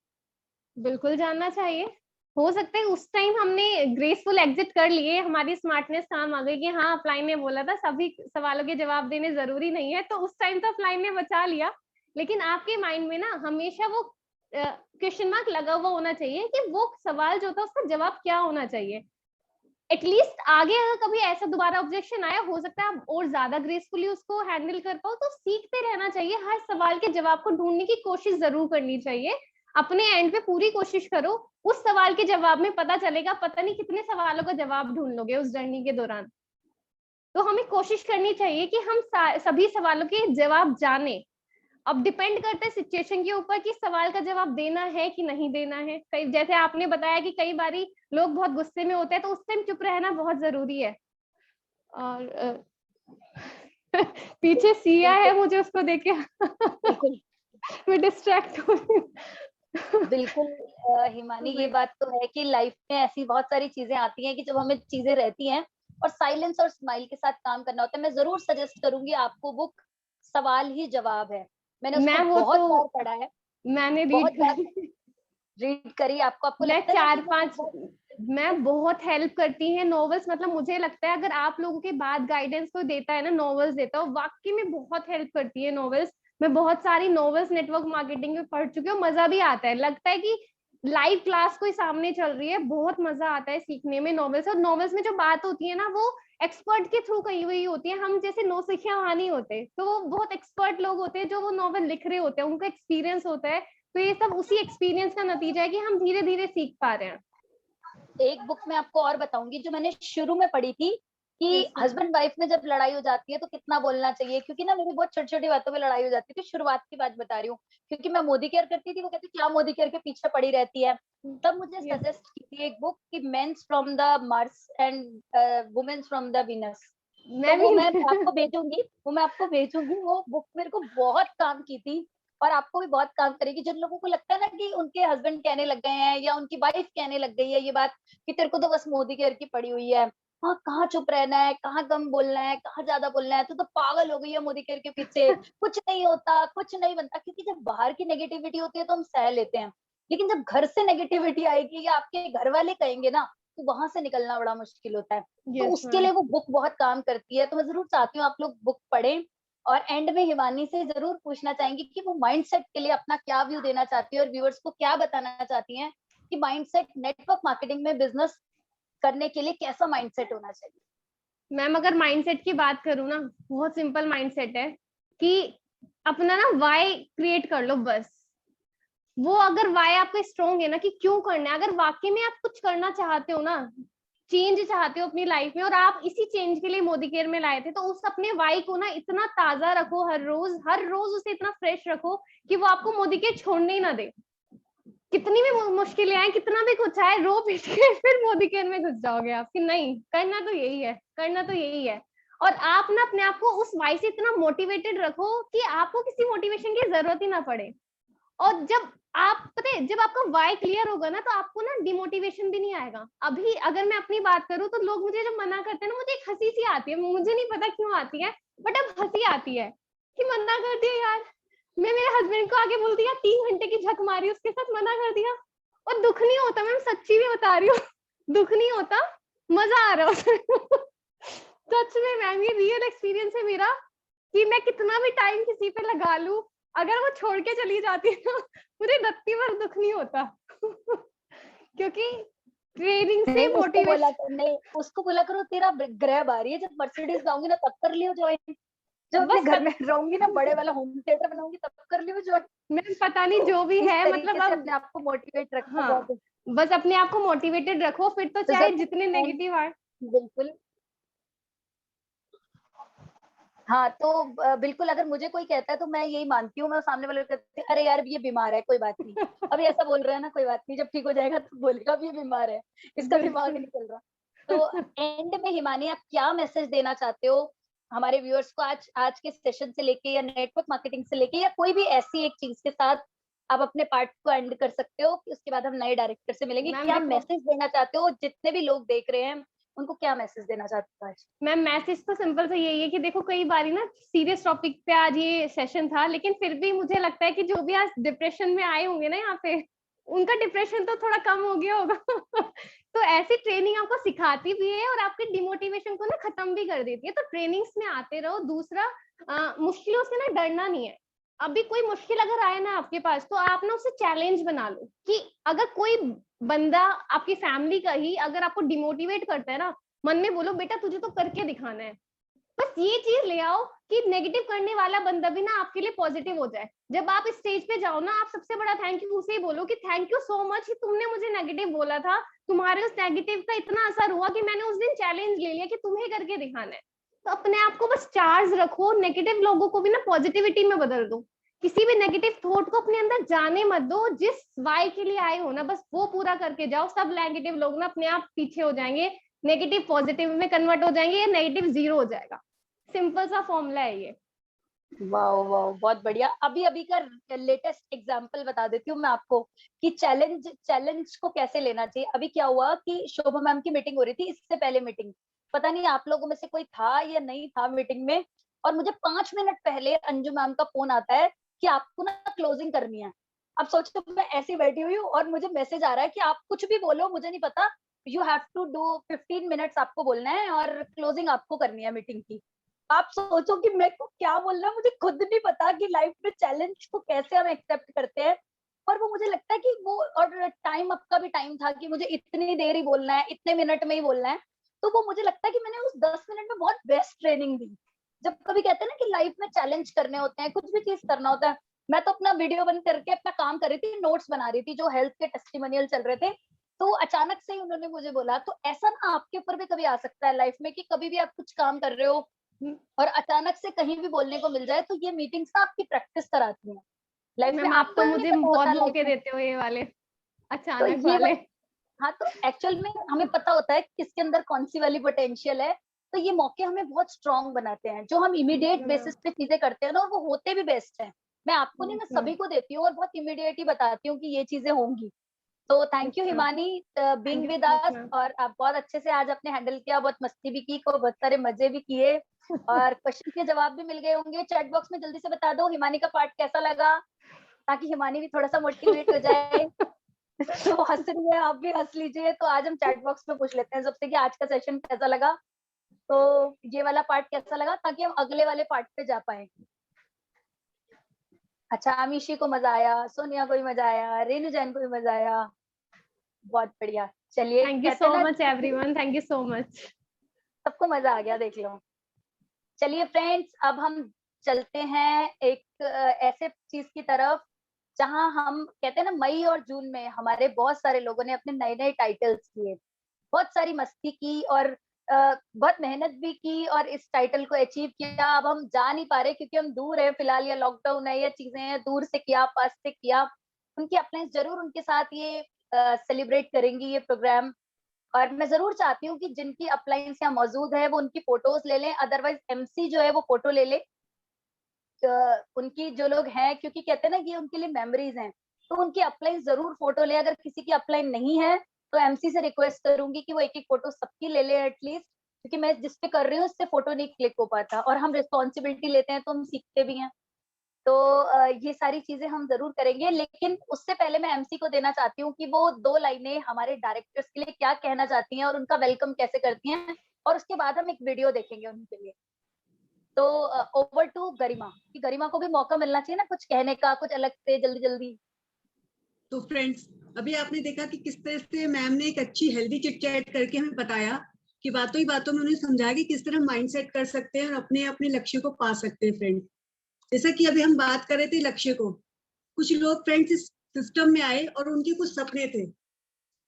बिल्कुल जानना चाहिए। हो सकता है उस टाइम हमने ग्रेसफुल एग्जिट कर लिए, हमारी स्मार्टनेस काम आ गई कि हाँ, अपलाइन ने बोला था सभी सवालों के जवाब देने जरूरी नहीं है, तो उस टाइम तो अपलाइन ने बचा लिया। लेकिन आपके माइंड में ना हमेशा वो क्वेश्चन मार्क लगा हुआ होना चाहिए कि वो सवाल जो था उसका जवाब क्या होना चाहिए। एटलीस्ट आगे अगर कभी ऐसा दोबारा ऑब्जेक्शन आया, हो सकता है आप और ज्यादा ग्रेसफुली उसको हैंडल कर पाओ, तो सीखते रहना चाहिए। हर सवाल के जवाब को ढूंढने की कोशिश जरूर करनी चाहिए। अपने एंड पे पूरी कोशिश करो। उस सवाल के जवाब में पता चलेगा, पता नहीं कितने सवालों का जवाब ढूंढ लोगे उस जर्नी के दौरान। तो हमें कोशिश करनी चाहिए कि हम सभी सवालों के जवाब जाने। अब डिपेंड करता है सिचुएशन के ऊपर कि सवाल का जवाब देना है कि नहीं देना है। कई, जैसे आपने बताया कि कई बारी लोग बहुत गुस्से में होते हैं, तो उस टाइम चुप रहना बहुत जरूरी है। और पीछे सिया है, मुझे उसको देख के बिल्कुल मैं डिस्ट्रैक्ट हो रही हूँ। बिल्कुल हिमानी, ये बात तो है कि लाइफ में ऐसी बहुत सारी चीजें आती हैं कि जब हमें चीजें रहती हैं और साइलेंस और स्माइल के साथ काम करना होता है। मैं जरूर सजेस्ट करूंगी आपको बुक सवाल ही जवाब है। मैंने उसको मैं वो बहुत तो बार पढ़ा है, मैंने बहुत रीड बार कर, रीड करी। आपको मैं लगता है ना कि मैं बहुत हेल्प करती हैं नॉवेल्स। मतलब मुझे लगता है अगर आप लोगों के बाद गाइडेंस कोई देता है ना, नॉवेल्स देता है, वाकई में बहुत हेल्प करती है नॉवेल्स। मैं बहुत सारी नॉवेल्स नेटवर्क मार्केटिंग में पढ़ चुकी हूँ। मजा भी आता है, लगता है कि लाइव क्लास कोई सामने चल रही है। बहुत मजा आता है सीखने में नॉवेल्स। और नॉवेल्स में जो बात होती है ना, वो एक्सपर्ट के थ्रू कही हुई होती है। हम जैसे नौसिखिया वहां नहीं होते, तो वो बहुत एक्सपर्ट लोग होते हैं जो वो नॉवेल लिख रहे होते हैं, उनका एक्सपीरियंस होता है। तो ये सब उसी एक्सपीरियंस का नतीजा है कि हम धीरे धीरे सीख पा रहे हैं। एक बुक मैं आपको और बताऊंगी जो मैंने शुरू में पढ़ी थी, कि Yes, ma'am. हस्बैंड वाइफ में जब लड़ाई हो जाती है तो कितना बोलना चाहिए। क्योंकि ना मेरी बहुत छोटी छोटी बातों में लड़ाई हो जाती थी, शुरुआत की बात बता रही हूँ। क्योंकि मैं मोदी केयर करती थी, वो कहती क्या मोदी केयर के पीछे पड़ी रहती है। तब मुझे Yes. सजेस्ट की थी एक बुक कि men's from the Mars and women's from the Venus. तो मैं वो भी मैं आपको भेजूंगी, वो बुक मेरे को बहुत काम की थी, और आपको भी बहुत काम करेगी। जिन लोगों को लगता है ना कि उनके हस्बैंड कहने लग गए हैं या उनकी वाइफ कहने लग गई है ये बात कि तेरे को तो बस मोदी केयर की पड़ी हुई है, हाँ कहाँ चुप रहना है, कहाँ कम बोलना है, कहाँ ज्यादा बोलना है, तो पागल हो गई है मोदी केयर के पीछे, कुछ नहीं होता, कुछ नहीं बनता। क्योंकि जब बाहर की नेगेटिविटी होती है तो हम सह लेते हैं, लेकिन जब घर से नेगेटिविटी आएगी या आपके घर वाले कहेंगे ना, तो वहां से निकलना बड़ा मुश्किल होता है। तो यस उसके मैम। लिए वो बुक बहुत काम करती है। तो मैं जरूर चाहती हूँ आप लोग बुक पढ़ें। और एंड में हिमानी से जरूर पूछना चाहेंगी कि वो माइंडसेट के लिए अपना क्या व्यू देना चाहती है और व्यूअर्स को क्या बताना चाहती हैं कि माइंडसेट नेटवर्क मार्केटिंग में बिजनेस करने के लिए कैसा माइंडसेट होना चाहिए। मैम अगर माइंडसेट की बात करूँ ना, बहुत सिंपल माइंडसेट है कि अपना ना वाई क्रिएट कर लो बस। वो अगर वाई आपका स्ट्रॉन्ग है ना कि क्यों करना है, अगर वाकई में आप कुछ करना चाहते हो ना, चेंज चाहते हो अपनी लाइफ में और आप इसी चेंज के लिए मोदी केयर में लाए थे, तो उस अपने वाई को ना इतना ताजा रखो, हर रोज उसे इतना फ्रेश रखो कि वो आपको मोदी केयर छोड़ने ही ना दे। कितनी भी मुश्किलें आए, कितना भी कुछ आए, रो पीट के फिर मोदी केयर में घुस जाओगे आप कि नहीं, करना तो यही है, करना तो यही है। और आप ना अपने आप को उस वाई से इतना मोटिवेटेड रखो कि आपको किसी मोटिवेशन की जरूरत ही ना पड़े। और जब आप पता है, जब आपका वाई क्लियर होगा ना, तो आपको ना डिमोटिवेशन भी नहीं आएगा। अभी अगर मैं अपनी बात करूं तो लोग मुझे जब मना करते हैं ना, मुझे एक हंसी सी आती है, मुझे नहीं पता क्यों आती है, बट अब हंसी आती है कि मना कर दिया यार। मैं मेरे हस्बैंड को आगे बोल दिया, 3 घंटे की झक मारी, उसके साथ मना कर दिया और दुख नहीं होता। मैं सच्ची में बता रही हूँ, दुख नहीं होता, मजा आ रहा है। सच में मैम, ये रियल एक्सपीरियंस है मेरा कि मैं कितना भी टाइम किसी पे लगा लूं, अगर वो छोड़ के चली जाती है ना, मुझे रत्ती भर दुख नहीं होता। क्योंकि ट्रेनिंग से नहीं मोटिवेशन। नहीं उसको बोला करो तेरा ग्रैब आ रही है, जब मर्सिडीज लाऊंगी ना तब कर लियो ज्वाइन, जब अपने बस घर में रहूंगी ना बड़े वाला होम थिएटर बनाऊंगी तब कर लियो ज्वाइन। मैं पता नहीं जो भी इस है, मतलब तरीके से अब अपने आप को मोटिवेट रखो हाँ, बहुत। बस अपने आप को मोटिवेटेड रखो, फिर तो तो चाहे जब जितने नेगेटिव आए। बिल्कुल हाँ, तो बिल्कुल अगर मुझे कोई कहता है तो मैं यही मानती हूँ, मैं सामने वाले को कहती हूँ अरे यार ये बीमार है कोई बात नहीं, अभी ऐसा बोल रहा है ना कोई बात नहीं, जब ठीक हो जाएगा तो बोलेगा अब ये बीमार है, इसका दिमाग नहीं चल रहा। तो एंड में हिमानी आप क्या मैसेज देना चाहते हो हमारे व्यूअर्स को, आज आज के सेशन से लेके या नेटवर्क मार्केटिंग से लेके या कोई भी ऐसी एक चीज के साथ आप अपने पार्ट को एंड कर सकते हो कि उसके बाद हम नए डायरेक्टर से मिलेंगे। मैम क्या देखो, मैसेज देना चाहते हो, जितने भी लोग देख रहे हैं उनको क्या मैसेज देना चाहते हो आज। मैम मैसेज तो सिंपल से यही है कि देखो, कई बारी ना सीरियस टॉपिक पे आज ये सेशन था, लेकिन फिर भी मुझे लगता है कि जो भी आज डिप्रेशन में आए होंगे ना यहाँ पे, उनका डिप्रेशन तो थोड़ा कम हो गया होगा। तो ऐसी ट्रेनिंग आपको सिखाती भी है और आपके डिमोटिवेशन को ना खत्म भी कर देती है। तो ट्रेनिंग्स में आते रहो। दूसरा, मुश्किलों से ना डरना नहीं है। अभी कोई मुश्किल अगर आए ना आपके पास, तो आप ना उसे चैलेंज बना लो कि अगर कोई बंदा आपकी फैमिली का ही अगर आपको डिमोटिवेट करता है ना, मन में बोलो बेटा तुझे तो करके दिखाना है। बस ये चीज ले आओ कि नेगेटिव करने वाला बंदा भी ना आपके लिए पॉजिटिव हो जाए। जब आप स्टेज पे जाओ ना, आप सबसे बड़ा थैंक यू उसे ही बोलो कि थैंक यू सो मच कि तुमने मुझे नेगेटिव बोला था, तुम्हारे उस नेगेटिव का इतना असर हुआ कि मैंने उस दिन चैलेंज ले लिया कि तुम्हें करके दिखाना है। तो अपने आप को बस चार्ज रखो, नेगेटिव लोगों को भी ना पॉजिटिविटी में बदल दो। किसी भी नेगेटिव थॉट को अपने अंदर जाने मत दो। जिस वाई के लिए आए हो ना, बस वो पूरा करके जाओ। सब नेगेटिव लोग ना अपने आप पीछे हो जाएंगे, नेगेटिव पॉजिटिव में कन्वर्ट हो जाएंगे, या नेगेटिव जीरो हो जाएगा। सिंपल सा फॉर्मूला है ये। वाह वाह बहुत बढ़िया। अभी अभी का लेटेस्ट एग्जांपल बता देती हूँ मैं आपको कि चैलेंज को कैसे लेना चाहिए। अभी क्या हुआ कि शोभा मैम की मीटिंग हो रही थी, इससे पहले मीटिंग, पता नहीं आप लोगों में से कोई था या नहीं था मीटिंग में, और मुझे 5 मिनट पहले अंजू मैम का फोन आता है कि आपको ना क्लोजिंग करनी है। अब सोचो मैं ऐसी बैठी हुई हूँ और मुझे मैसेज आ रहा है कि आप कुछ भी बोलो मुझे नहीं पता, you have to do 15 minutes आपको बोलना है और क्लोजिंग आपको करनी है मीटिंग की। आप सोचो कि मेरे को क्या बोलना है, मुझे खुद नहीं पता कि लाइफ में चैलेंज को कैसे हम एक्सेप्ट करते हैं। पर वो मुझे लगता है कि वो, और टाइम आपका भी टाइम था कि मुझे इतनी देर ही बोलना है, इतने मिनट में ही बोलना है। तो वो मुझे लगता है कि मैंने उस 10 मिनट में बहुत बेस्ट ट्रेनिंग दी। जब कभी कहते हैं ना कि लाइफ में चैलेंज करने होते हैं, कुछ भी चीज करना होता है, मैं तो अपना वीडियो बंद करके अपना काम कर रही थी, नोट्स बना रही थी, जो हेल्थ के टेस्टिमोनियल चल रहे थे। तो अचानक से ही उन्होंने मुझे बोला। तो ऐसा ना आपके ऊपर भी कभी आ सकता है लाइफ में कि कभी भी आप कुछ काम कर रहे हो और अचानक से कहीं भी बोलने को मिल जाए, तो ये मीटिंग्स ना आपकी प्रैक्टिस कराती हैं लाइफ में। मैम आप आपको तो ही नहीं मुझे पता बहुत होता लाइफ मौके में। देते हो ये वाले, तो अचानक ये वाले। हाँ, तो एक्चुअल में हमें पता होता है कि किसके अंदर कौन सी वाली पोटेंशियल है। तो ये मौके हमें बहुत स्ट्रांग बनाते हैं, जो हम इमीडिएट बेसिस पे चीजें करते हैं ना, और वो होते भी बेस्ट है। मैं आपको नहीं, मैं सभी को देती हूँ और बहुत इमीडिएट ही बताती हूँ कि ये चीजें होंगी। तो थैंक यू अच्छा। Himani being Thank you with so much, us, ma'am. और आप बहुत अच्छे से आज अपने हैंडल किया, बहुत मस्ती भी की, को बहुत सारे मजे भी किए और क्वेश्चन के जवाब भी मिल गए होंगे। चैट बॉक्स में जल्दी से बता दो हिमानी का पार्ट कैसा लगा, ताकि हिमानी भी थोड़ा सा मोटिवेट हो जाए। तो हंस रही है, आप भी हंस लीजिए। तो आज हम चैट बॉक्स में पूछ लेते हैं सबसे कि आज का सेशन कैसा लगा, तो ये वाला पार्ट कैसा लगा, ताकि हम अगले वाले पार्ट पे जा पाए। अच्छा, आमिशी को मजा आया, सोनिया को भी मजा आया, रेणु जैन को भी मजा आया, बहुत बढ़िया। चलिए, Thank you कहते हैं so ना, much, everyone. Thank you so much. सबको मजा आ गया, देख लो। चलिए फ्रेंड्स, अब हम चलते हैं एक ऐसे चीज की तरफ जहां हम कहते हैं ना, मई और जून में हमारे बहुत सारे लोगों ने अपने नए नए टाइटल्स किए, बहुत सारी मस्ती की और बहुत मेहनत भी की और इस टाइटल को अचीव किया। अब हम जा नहीं पा रहे क्योंकि हम दूर है फिलहाल, या लॉकडाउन है या चीजें हैं, दूर से किया, पास से किया। उनकी अपलाइंस जरूर उनके साथ ये सेलिब्रेट करेंगी ये प्रोग्राम, और मैं जरूर चाहती हूँ कि जिनकी अपलाइंस यहाँ मौजूद है वो उनकी फोटोज ले लें, अदरवाइज एमसी जो है वो फोटो ले ले उनकी, जो लोग हैं, क्योंकि कहते हैं ना ये उनके लिए मेमोरीज हैं। तो उनकी अपलाइन जरूर फोटो ले। अगर किसी की अपलाइन नहीं है तो एमसी से रिक्वेस्ट करूंगी कि वो एक एक फोटो सबकी ले ले एटलीस्ट, क्योंकि मैं जिस पे कर रही हूँ उससे फोटो नहीं क्लिक हो पाता, और हम रिस्पॉन्सिबिलिटी लेते हैं तो हम सीखते भी हैं। तो ये सारी चीजें हम जरूर करेंगे, लेकिन उससे पहले मैं एमसी को देना चाहती हूँ कि वो 2 लाइनें हमारे डायरेक्टर्स के लिए क्या कहना चाहती हैं और उनका वेलकम कैसे करती हैं, और उसके बाद हम एक वीडियो देखेंगे उनके लिए। तो ओवर टू गरिमा, कि गरिमा को भी मौका मिलना चाहिए ना कुछ कहने का, कुछ अलग से जल्दी जल्दी। तो फ्रेंड्स, अभी आपने देखा कि किस तरह से मैम ने एक अच्छी हेल्दी चिट चैट करके हमें बताया कि बातों ही बातों में उन्हें समझाया कि किस तरह माइंड सेट कर सकते हैं और अपने अपने लक्ष्य को पा सकते हैं। फ्रेंड्स, जैसा कि अभी हम बात कर रहे थे लक्ष्य को, कुछ लोग फ्रेंड्स इस सिस्टम में आए और उनके कुछ सपने थे,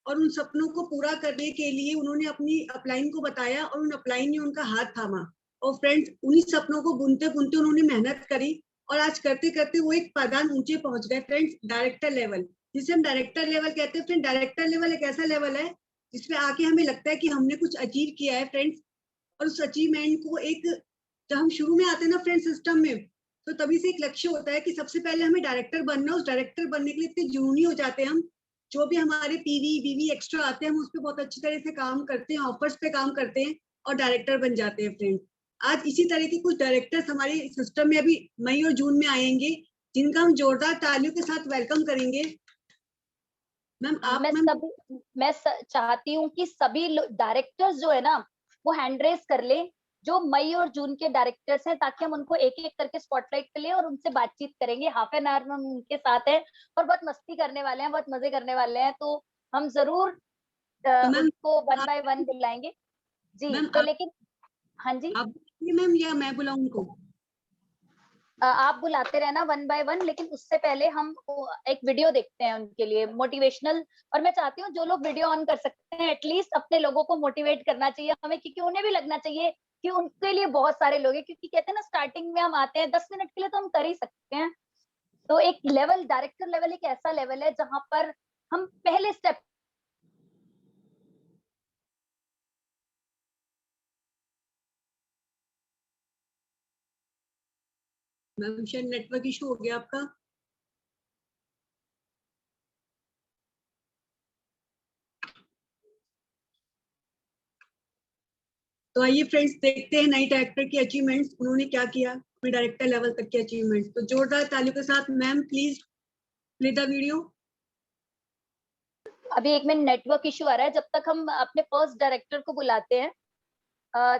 और उन सपनों को पूरा करने के लिए उन्होंने अपनी अपलाइन को बताया और उन अपलाइन ने उनका हाथ थामा, और फ्रेंड्स उन्हीं सपनों को बुनते बुनते उन्होंने मेहनत करी, और आज करते करते वो एक पायदान ऊंचे पहुंच गए फ्रेंड्स, डायरेक्टर लेवल, जिसे हम डायरेक्टर लेवल कहते हैं। फ्रेंड, डायरेक्टर लेवल एक ऐसा लेवल है जिसपे आके हमें लगता है कि हमने कुछ अचीव किया है फ्रेंड्स, और उस अचीवमेंट को एक, जब हम शुरू में आते हैं ना फ्रेंड सिस्टम में, तो तभी से एक लक्ष्य होता है कि सबसे पहले हमें डायरेक्टर बनना है। उस डायरेक्टर बनने के लिए इतने जुनूनी हो जाते हैं हम, जो भी हमारे पीवी बीवी एक्स्ट्रा आते हैं हम उस पर बहुत अच्छी तरह से काम करते हैं, ऑफर्स पे काम करते हैं और डायरेक्टर बन जाते हैं। फ्रेंड, आज इसी तरह के कुछ डायरेक्टर्स हमारे सिस्टम में अभी मई और जून में आएंगे, जिनका हम जोरदार तालियों के साथ वेलकम करेंगे। मैम आप मैं चाहती हूँ कि सभी डायरेक्टर्स जो है ना वो हैंड रेस कर ले, जो मई और जून के डायरेक्टर्स हैं, ताकि हम उनको एक एक करके स्पॉटलाइट पे ले और उनसे बातचीत करेंगे। हाफ एन आवर में हम उनके साथ हैं और बहुत मस्ती करने वाले हैं, बहुत मजे करने वाले हैं। तो हम जरूर तो मैम उनको वन आप बाय वन बुलाएंगे जी। मैम तो लेकिन हाँ जी, आप मैम या मैं बुलाऊं उनको? आप बुलाते रहना वन बाय वन, लेकिन उससे पहले हम एक वीडियो देखते हैं उनके लिए मोटिवेशनल। और मैं चाहती हूँ जो लोग वीडियो ऑन कर सकते हैं एटलीस्ट अपने लोगों को मोटिवेट करना चाहिए हमें, क्योंकि उन्हें भी लगना चाहिए कि उनके लिए बहुत सारे लोग हैं। क्योंकि कहते हैं ना, स्टार्टिंग में हम आते हैं 10 मिनट के लिए तो हम कर ही सकते हैं। तो एक लेवल, डायरेक्टर लेवल एक ऐसा लेवल है जहां पर हम पहले स्टेप, मैम शायद नेटवर्क इशू हो गया आपका। तो आइए फ्रेंड्स, देखते हैं नई डायरेक्टर की अचीवमेंट्स, उन्होंने क्या किया अपने डायरेक्टर लेवल तक के अचीवमेंट्स। तो जोरदार तालियों के साथ ma'am please play the video. अभी एक मिनट नेटवर्क इशू आ रहा है। जब तक हम अपने फर्स्ट डायरेक्टर को बुलाते हैं, अ,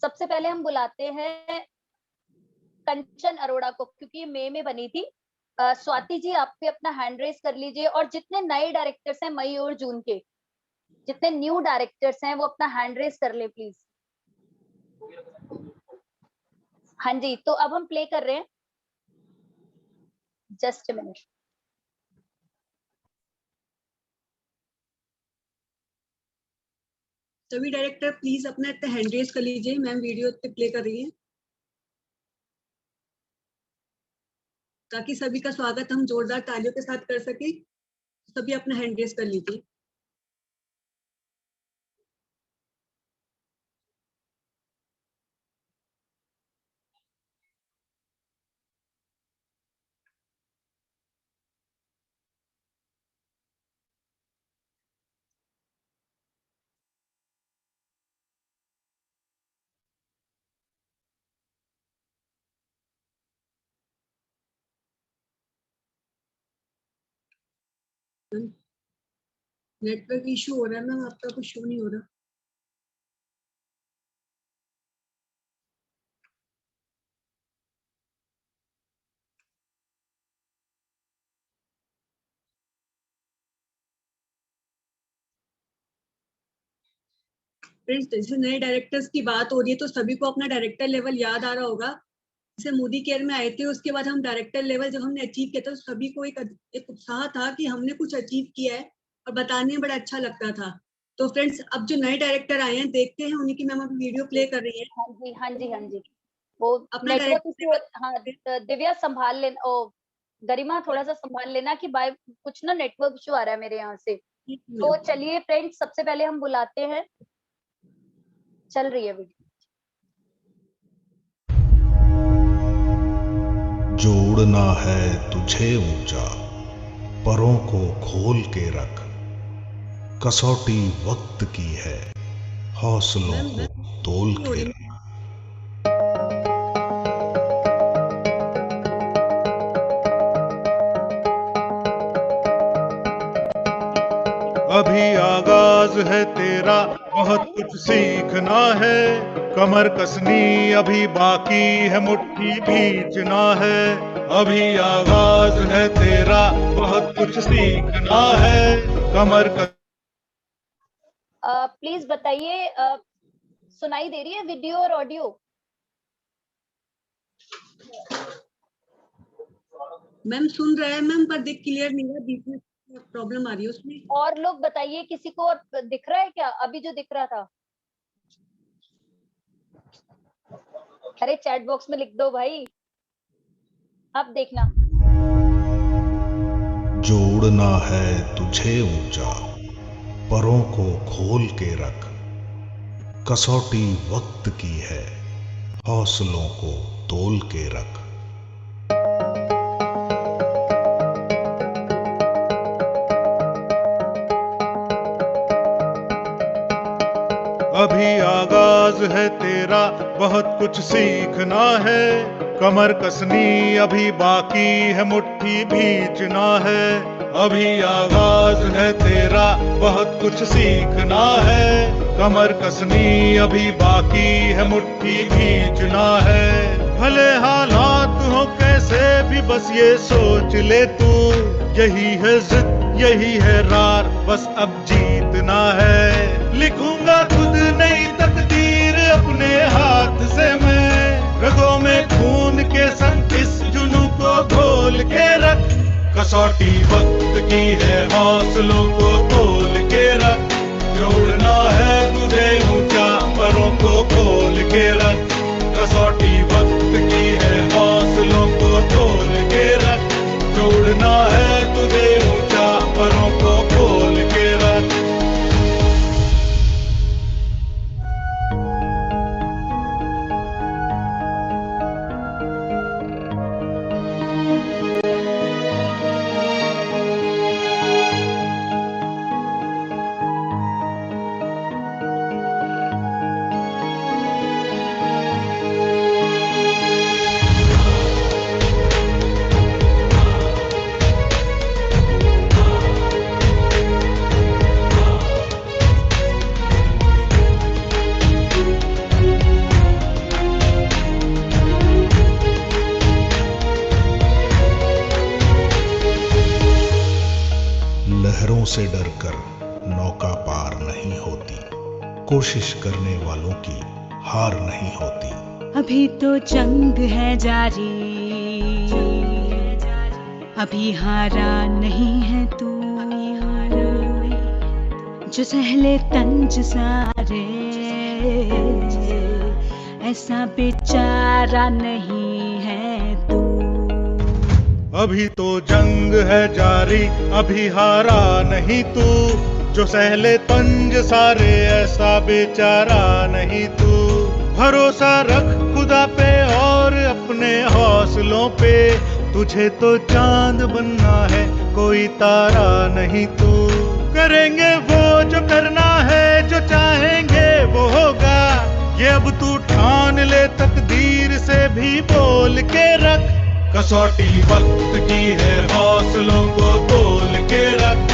सबसे पहले हम बुलाते हैं कंचन अरोड़ा को, क्योंकि ये मई में बनी थी। स्वाति जी, आप भी अपना हैंड रेस कर लीजिए, और जितने नए डायरेक्टर्स हैं मई और जून के, जितने न्यू डायरेक्टर्स हैं वो अपना हैंड रेस कर ले प्लीज। हाँ जी, तो अब हम प्ले कर रहे हैं, जस्ट अ मिनट। सभी डायरेक्टर प्लीज अपना इतना हैंड रेस कर लीजिए, मैम वीडियो पे प्ले कर रही है, ताकि सभी का स्वागत हम जोरदार तालियों के साथ कर सके। सभी अपना हैंड रेस कर लीजिए। नेटवर्क इशू हो रहा है मैम, आपका कुछ शो नहीं हो रहा। फ्रेंड्स, जैसे नए डायरेक्टर्स की बात हो रही है तो सभी को अपना डायरेक्टर लेवल याद आ रहा होगा। जैसे मोदी केयर में आए थे, उसके बाद हम डायरेक्टर लेवल जब हमने अचीव किया था, तो सभी को एक उत्साह था कि हमने कुछ अचीव किया है और बताने में बड़ा अच्छा लगता था। तो फ्रेंड्स, अब जो नए डायरेक्टर आए हैं, देखते हैं उन्हीं की मैम अभी वीडियो प्ले कर रही है। हाँ जी हाँ जी हाँ जी, वो अपना नेटवर्क डायरेक्टर इशू। हाँ दिव्या संभाल लेना, ओ गरिमा थोड़ा सा संभाल लेना कि बाय कुछ ना नेटवर्क इशू आ रहा है मेरे यहाँ से। तो चलिए फ्रेंड्स, सबसे पहले हम बुलाते हैं, चल रही है वीडियो। जोड़ना है तुझे ऊंचा, परों को खोल के रख, कसौटी वक्त की है, हौसलों को तोल के रख। अभी आगाज है तेरा, बहुत कुछ सीखना है, कमर कसनी अभी बाकी है, मुट्ठी भींचना है। अभी आगाज है तेरा, बहुत कुछ सीखना है, कमर कस... प्लीज बताइए, सुनाई दे रही है वीडियो और ऑडियो? मैम सुन रहा है मैम, पर देख क्लियर नहीं है, बीच में प्रॉब्लम आ रही है उसमें। और लोग बताइए, किसी को और दिख रहा है क्या? अभी जो दिख रहा था, अरे चैट बॉक्स में लिख दो भाई, अब देखना। जोड़ना है तुझे ऊंचा, परों को खोल के रख, कसौटी वक्त की है, हौसलों को तोल के रख। अभी आगाज है तेरा, बहुत कुछ सीखना है, कमर कसनी अभी बाकी है, मुट्ठी भींचना है। अभी आगाज है तेरा, बहुत कुछ सीखना है, कमर कसनी अभी बाकी है, मुट्ठी भींचना है। भले हालात हो कैसे भी, बस ये सोच ले तू, यही है जिद यही है रार, बस अब जीतना है। लिखूंगा खुद नई तकदीर अपने हाथ से मैं, रगों में खून के संग इस जुनू को घोल के रख, कसौटी वक्त की है, हौसलों को तोल के रख। जोड़ना है तुझे ऊंचा, परों को खोल के रख, कसौटी वक्त की है, हौसलों को तोल के रख। जोड़ना है तुझे ऊंचा, परों को खोल के रख। लहरों से डरकर नौका पार नहीं होती, कोशिश करने वालों की हार नहीं होती। अभी तो जंग है जारी, अभी हारा नहीं है तू, जो सहले तंज सारे, ऐसा बेचारा नहीं है तू। अभी तो जंग है जारी, अभी हारा नहीं तू, जो सहले तंज सारे, ऐसा बेचारा नहीं तू। भरोसा रख खुदा पे और अपने हौसलों पे, तुझे तो चांद बनना है, कोई तारा नहीं तू। करेंगे वो जो करना है, जो चाहेंगे वो होगा, ये अब तू ठान ले, तकदीर से भी बोल के रख। कसौटी वक्त की है, हौसलों को तोल के रख,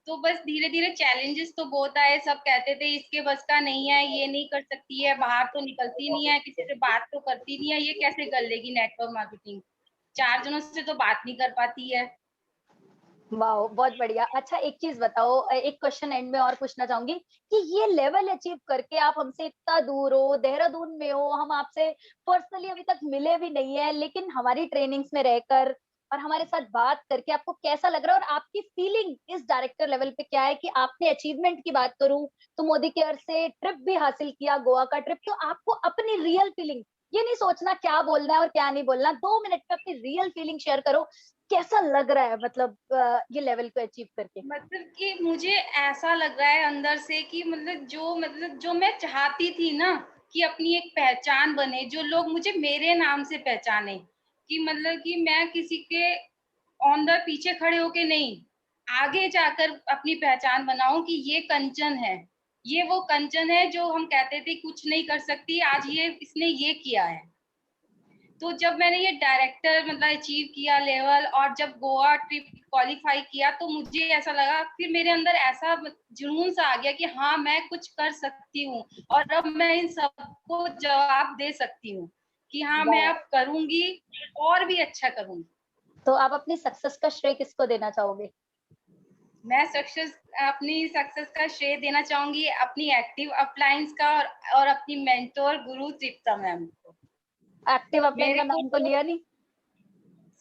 तो बस धीरे धीरे चैलेंजेस तो बहुत आए, सब कहते थे इसके बस का नहीं है, ये नहीं कर सकती है, बाहर तो निकलती नहीं है, किसी से बात तो करती नहीं है, ये कैसे कर लेगी नेटवर्क मार्केटिंग, 4 जनों से तो बात नहीं कर पाती है। वाह, बहुत बढ़िया। अच्छा, एक चीज बताओ, एक क्वेश्चन एंड में और पूछना चाहूंगी कि ये लेवल अचीव करके आप हमसे इतना दूर हो, देहरादून में हो, हम आपसे पर्सनली अभी तक मिले भी नहीं है, लेकिन हमारी ट्रेनिंग्स में रहकर और हमारे साथ बात करके आपको कैसा लग रहा है, और आपकी फीलिंग इस डायरेक्टर लेवल पे क्या है? कि आपने अचीवमेंट की बात करूं तो मोदी केयर से ट्रिप भी हासिल किया, गोवा का ट्रिप, तो आपको अपनी रियल फीलिंग, ये नहीं सोचना क्या बोलना है और क्या नहीं बोलना, 2 मिनट में अपनी रियल फीलिंग शेयर करो, कैसा लग रहा है मतलब ये लेवल को अचीव करके? मतलब कि मुझे ऐसा लग रहा है अंदर से कि मतलब जो मैं चाहती थी ना कि अपनी एक पहचान बने, जो लोग मुझे मेरे नाम से पहचाने, कि मतलब कि मैं किसी के ऑन द पीछे खड़े होके नहीं, आगे जाकर अपनी पहचान बनाऊं कि ये कंचन है, ये वो कंचन है जो हम कहते थे कुछ नहीं कर सकती, आज ये इसने ये किया है। तो जब मैंने ये डायरेक्टर मतलब अचीव किया लेवल, और जब गोवा ट्रिप क्वालिफाई किया, तो मुझे ऐसा लगा, फिर मेरे अंदर ऐसा जुनून सा आ गया कि हाँ मैं कुछ कर सकती हूँ, और अब मैं इन सबको जवाब दे सकती हूँ कि हाँ मैं अब करूंगी और भी अच्छा करूंगी। तो आप अपनी सक्सेस का श्रेय किसको देना चाहोगे? मैं अपनी सक्सेस का श्रेय देना चाहूंगी अपनी एक्टिव अपलाइंस का, और अपनी मेंटोर गुरु तृप्ता मैम को। एक्टिव अपलाइन मेरे का नाम तो लिया नहीं?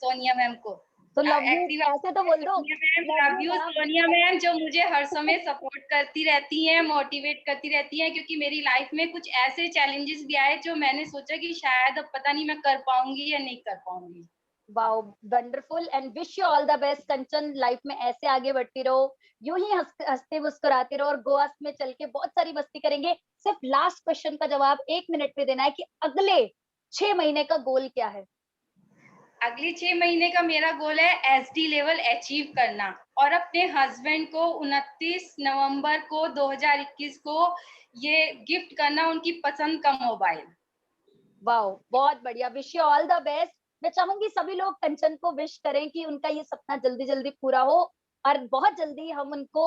सोनिया मैम को। तो लव यू एक्टिव ऐसे तो बोल दो। लव यू सोनिया मैम, जो मुझे हर समय सपोर्ट करती रहती हैं, मोटिवेट करती रहती हैं, क्योंकि मेरी लाइफ में कुछ ऐसे चैलेंजेस भी आए जो मैंने सोचा कि शायद अब पता नहीं मैं कर पाऊंगी या नहीं कर पाऊंगी। Wow, wonderful, and wish you all the best Kanchan, life में ऐसे आगे बढ़ती रहो, यूं ही हंसते मुस्कुराते रहो, और गोवा में चल के बहुत सारी मस्ती करेंगे। सिर्फ लास्ट क्वेश्चन का जवाब 1 मिनट में देना है कि अगले 6 महीने का गोल क्या है? अगले 6 महीने का मेरा गोल है एसडी लेवल अचीव करना, और अपने हस्बैंड को 29 नवंबर को 2021 को ये गिफ्ट करना, उनकी पसंद का मोबाइल। वाओ, बहुत बढ़िया, wish you all the best. मैं चाहूंगी सभी लोग कंचन को विश करें कि उनका ये सपना जल्दी जल्दी पूरा हो, और बहुत जल्दी हम उनको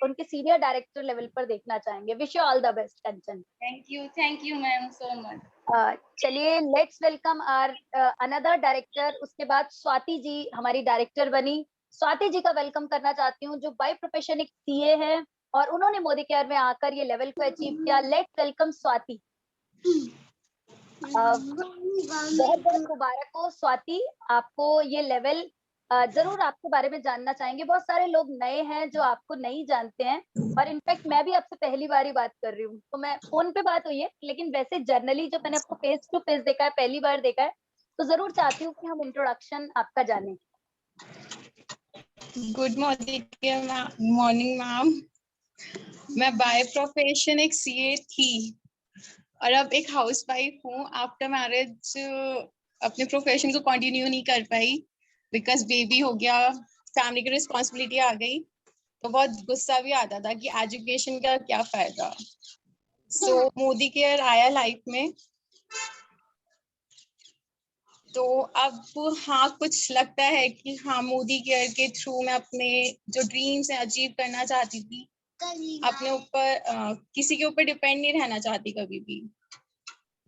उनके सीनियर डायरेक्टर लेवल पर देखना चाहेंगे। Wish you all the best Kanchan. Thank you ma'am so much. चलिए, let's welcome our another director. उसके बाद स्वाति जी हमारी डायरेक्टर बनी। स्वाति जी का वेलकम करना चाहती हूँ, जो बाय प्रोफेशन एक सीए है और उन्होंने मोदी केयर में आकर ये लेवल को अचीव किया। Let's welcome Swati. बहुत बहुत मुबारक हो स्वाति, आपको ये लेवल। जरूर आपके बारे में जानना चाहेंगे। बहुत सारे लोग नए हैं जो आपको नहीं जानते हैं, और इनफैक्ट मैं भी आपसे पहली बार ही बात कर रही हूँ, तो मैं फोन पे बात हुई है, लेकिन वैसे जर्नली जो मैंने आपको फेस टू फेस देखा है, पहली बार देखा है, तो जरूर चाहती हूँ कि हम इंट्रोडक्शन आपका जाने। Good morning ma'am. मैं बाय प्रोफेशन एक सीए थी और अब एक हाउसवाइफ हूँ। आफ्टर मैरिज अपने प्रोफेशन को कंटिन्यू नहीं कर पाई बिकॉज बेबी हो गया, फैमिली की रिस्पॉन्सिबिलिटी आ गई, तो बहुत गुस्सा भी आता था कि एजुकेशन का क्या फायदा। सो मोदी केयर आया लाइफ में, तो अब हाँ कुछ लगता है कि हाँ मोदी केयर के थ्रू मैं अपने जो ड्रीम्स हैं अचीव करना चाहती थी। अपने ऊपर किसी के ऊपर डिपेंड नहीं रहना चाहती कभी भी,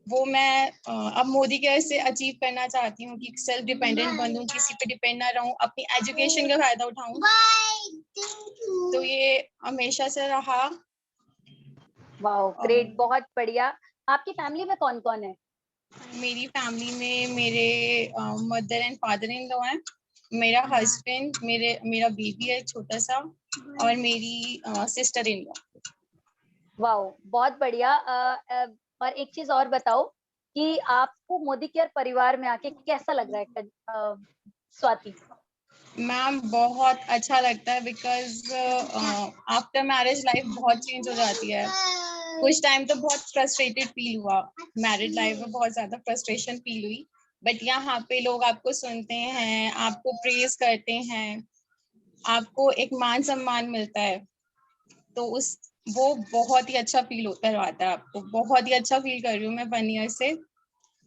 वो मैं अब मोदी केयर से अचीव करना चाहती हूँ कि सेल्फ डिपेंडेंट बनूं, किसी पे डिपेंड ना रहूं, अपनी एजुकेशन का फायदा उठाऊं। तो ये हमेशा से रहा। वाओ, ग्रेट, बहुत बढ़िया। आपकी फैमिली में कौन कौन है? मेरी फैमिली में मेरे mother and father in law हैं, मेरा हस्बैंड, मेरा बेबी है छोटा सा, और मेरी सिस्टर इन लॉ। वाओ, बहुत बढ़िया। और एक चीज और बताओ कि आपको मोदी केयर परिवार में आके कैसा लग रहा है स्वाति? मैम बहुत अच्छा लगता है बिकॉज आफ्टर मैरिज लाइफ बहुत चेंज हो जाती है। कुछ टाइम तो बहुत फ्रस्ट्रेटेड फील हुआ, मैरिड लाइफ में बहुत ज्यादा फ्रस्ट्रेशन फील हुई, बट यहाँ पे लोग आपको सुनते हैं, आपको प्रेज करते हैं, आपको एक मान सम्मान मिलता है, तो वो बहुत ही अच्छा फील होता रहता है। आपको बहुत ही अच्छा फील कर रही हूँ मैं 1 ईयर से